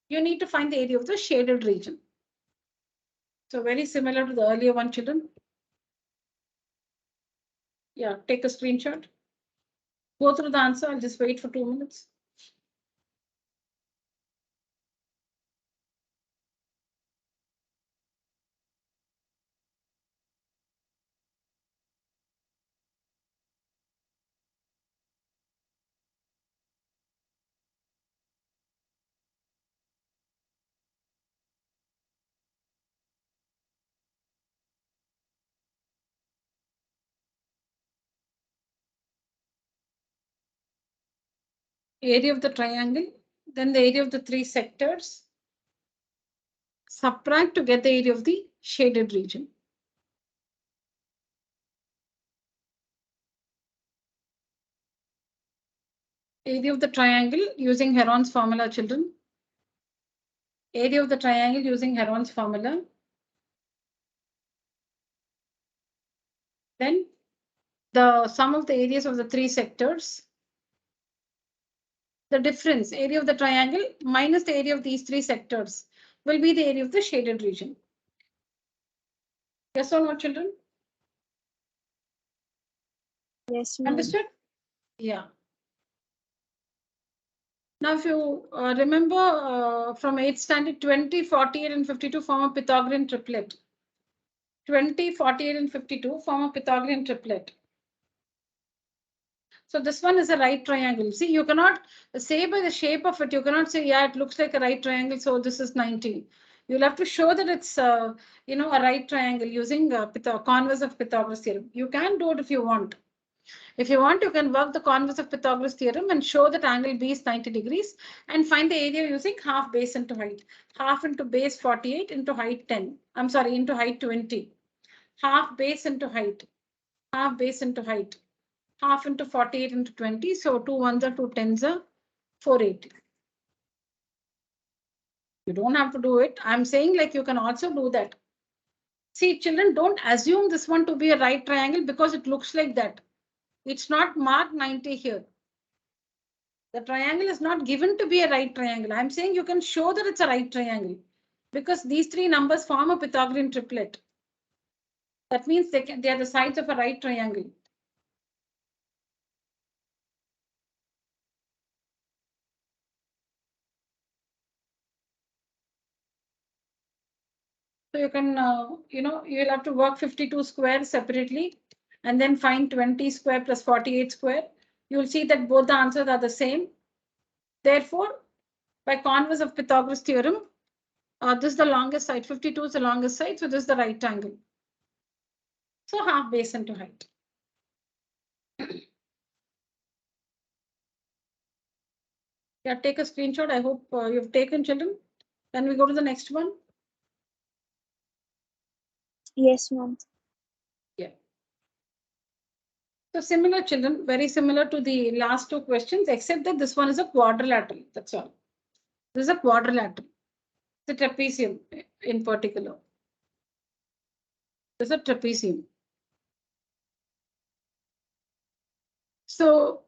You need to find the area of the shaded region. So very similar to the earlier one, children. Yeah, take a screenshot. Go through the answer. I'll just wait for 2 minutes. Area of the triangle, then the area of the 3 sectors. Subtract to get the area of the shaded region. Area of the triangle using Heron's formula, children. Area of the triangle using Heron's formula. Then the sum of the areas of the 3 sectors. The difference, area of the triangle minus the area of these 3 sectors will be the area of the shaded region. Yes or no, children? Yes, ma'am. Understood? Yeah. Now, if you remember from 8th standard, 20, 48 and 52 form a Pythagorean triplet. 20, 48 and 52 form a Pythagorean triplet. So this one is a right triangle. See, you cannot say by the shape of it, you cannot say, yeah, it looks like a right triangle, so this is 90. You'll have to show that it's, a right triangle using converse of Pythagoras theorem. You can do it if you want. If you want, you can work the converse of Pythagoras theorem and show that angle B is 90 degrees and find the area using half base into height. Half into base 48 into height 10. I'm sorry, into height 20. Half base into height. Half base into height. Half into 48 into 20. So 2 ones are 2 tens are 480. You don't have to do it. I'm saying like you can also do that. See, children, don't assume this one to be a right triangle because it looks like that. It's not marked 90 here. The triangle is not given to be a right triangle. I'm saying you can show that it's a right triangle because these 3 numbers form a Pythagorean triplet. That means they are the sides of a right triangle. So you can, you'll have to work 52 square separately and then find 20 square plus 48 square. You'll see that both the answers are the same. Therefore, by converse of Pythagoras theorem, this is the longest side. 52 is the longest side. So this is the right angle. So half base into height. Yeah, take a screenshot. I hope you've taken, children. Can we go to the next one? Yes, ma'am. Yeah. So similar, children, very similar to the last two questions, except that this one is a quadrilateral. That's all. This is a quadrilateral. The trapezium in particular. This is a trapezium. So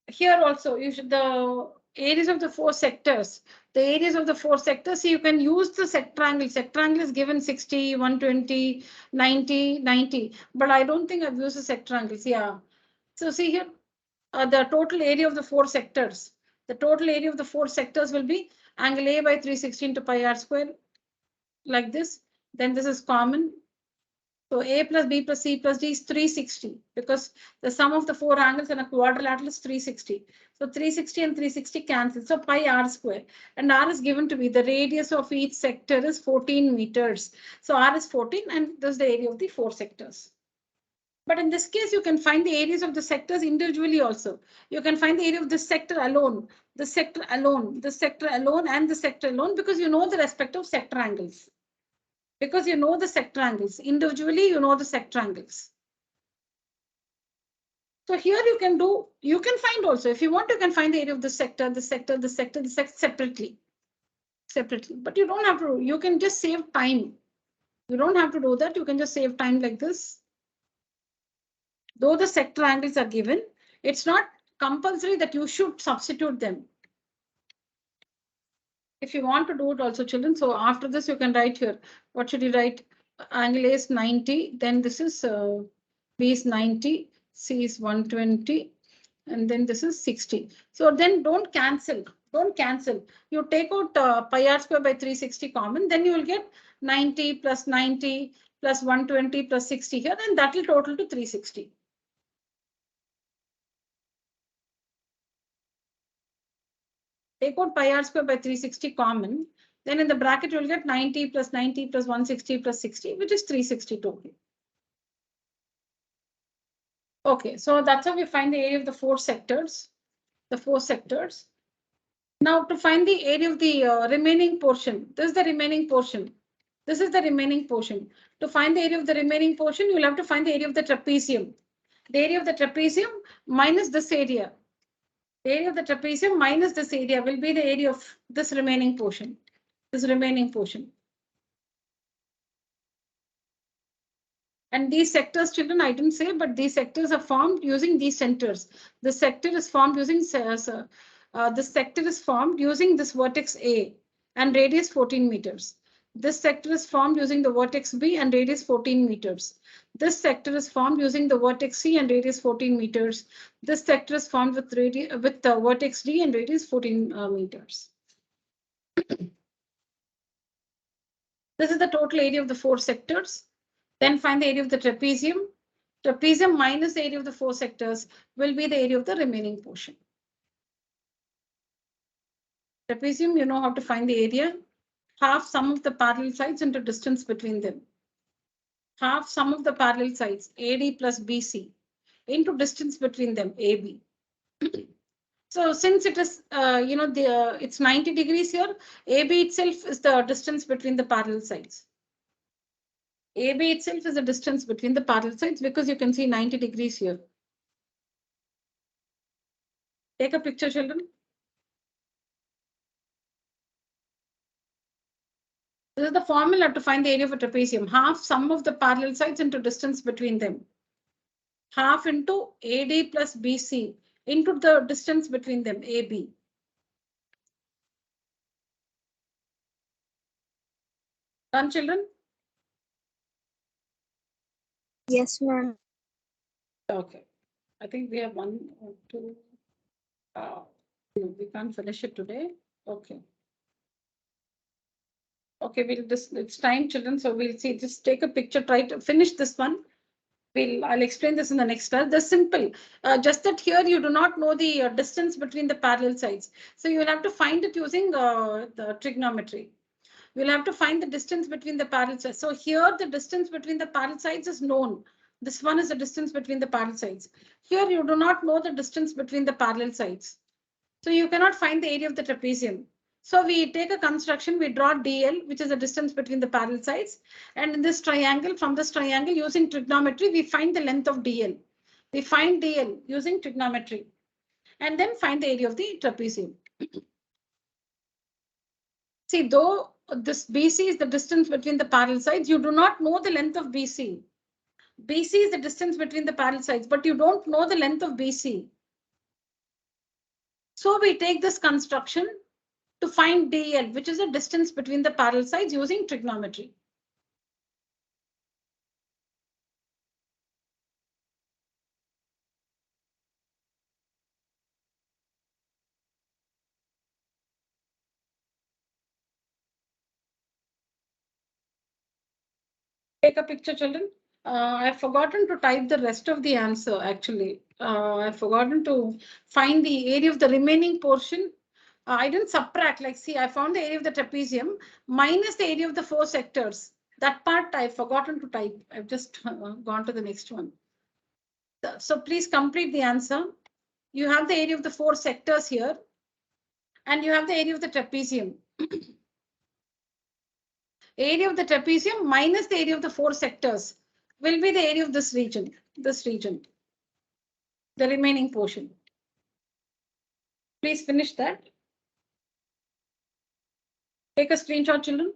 here also you should the areas of the four sectors. The areas of the four sectors, so you can use the sector angle. Sector angle is given 60, 120, 90, 90. But I don't think I've used the sector angles. Yeah. So see here, the total area of the four sectors. The total area of the four sectors will be angle A by 360 into pi r square, like this. Then this is common. So A plus B plus C plus D is 360 because the sum of the four angles in a quadrilateral is 360. So 360 and 360 cancel. So pi r square, and r is given to be the radius of each sector is 14 meters. So r is 14 and this is the area of the four sectors. But in this case, you can find the areas of the sectors individually also. You can find the area of this sector alone, the sector alone, the sector alone, and the sector alone because you know the respective sector angles. Because you know the sector angles. Individually, you know the sector angles. So here you can do, you can find also, if you want, you can find the area of the sector, the sector, the sector, the sector separately. But you don't have to, you can just save time. You don't have to do that. You can just save time like this. Though the sector angles are given, it's not compulsory that you should substitute them. If you want to do it also, children. So after this, you can write here. What should you write? Angle A is 90. Then this is B is 90. C is 120. And then this is 60. So then don't cancel. Don't cancel. You take out pi r square by 360 common. Then you will get 90 plus 90 plus 120 plus 60 here. And that will total to 360. Take out pi r square by 360 common. Then in the bracket, you'll get 90 plus 90 plus 160 plus 60, which is 360 total. Okay, so that's how we find the area of the four sectors. The four sectors. Now to find the area of the remaining portion, this is the remaining portion. This is the remaining portion. To find the area of the remaining portion, you'll have to find the area of the trapezium. The area of the trapezium minus this area. The area of the trapezium minus this area will be the area of this remaining portion. This remaining portion. And these sectors, children, I didn't say, but these sectors are formed using these centers. The sector is formed using this sector is formed using this vertex A and radius 14 meters. This sector is formed using the vertex B and radius 14 meters. This sector is formed using the vertex C and radius 14 meters. This sector is formed with the vertex D and radius 14 meters. This is the total area of the four sectors. Then find the area of the trapezium. Trapezium minus the area of the four sectors will be the area of the remaining portion. Trapezium, you know how to find the area. Half sum of the parallel sides into distance between them. Half sum of the parallel sides, AD plus BC, into distance between them, AB. So since it is, it's 90 degrees here, AB itself is the distance between the parallel sides. AB itself is the distance between the parallel sides because you can see 90 degrees here. Take a picture, children. This is the formula to find the area of a trapezium. Half sum of the parallel sides into distance between them. Half into AD plus BC into the distance between them, AB. Done, children? Yes, ma'am. Okay. I think we have one or two. We can't finish it today. Okay. Okay, we'll just, it's time, children. So we'll see, just take a picture, try to finish this one. I'll explain this in the next class. They're simple. Just that here you do not know the distance between the parallel sides. So you will have to find it using the trigonometry. You'll have to find the distance between the parallel sides. So here the distance between the parallel sides is known. This one is the distance between the parallel sides. Here you do not know the distance between the parallel sides. So you cannot find the area of the trapezium. So we take a construction, we draw DL, which is the distance between the parallel sides. And in this triangle, from this triangle, using trigonometry, we find the length of DL. We find DL using trigonometry. And then find the area of the trapezium. See, though this BC is the distance between the parallel sides, you do not know the length of BC. BC is the distance between the parallel sides, but you don't know the length of BC. So we take this construction to find DL, which is the distance between the parallel sides using trigonometry. Take a picture, children. I've forgotten to type the rest of the answer, actually. I've forgotten to find the area of the remaining portion. I didn't subtract, like, see, I found the area of the trapezium minus the area of the 4 sectors. That part I've forgotten to type. I've just gone to the next one. So please complete the answer. You have the area of the 4 sectors here, and you have the area of the trapezium. Area of the trapezium minus the area of the 4 sectors will be the area of this region, the remaining portion. Please finish that. Take a screenshot, children.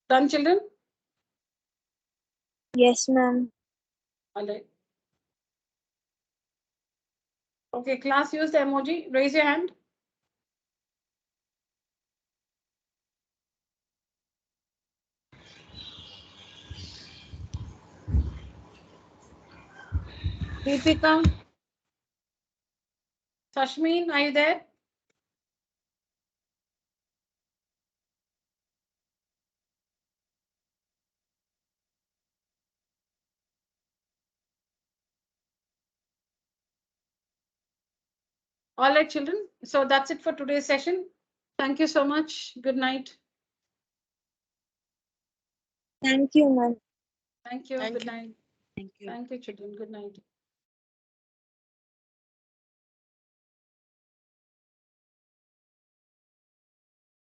Done, children? Yes, ma'am. All right. Okay, class, use the emoji. Raise your hand. Deepika. Sashmin, are you there? All right, children. So that's it for today's session. Thank you so much. Good night. Thank you, ma'am. Thank you. Thank Good you. night. Thank you. Thank you, children. Good night.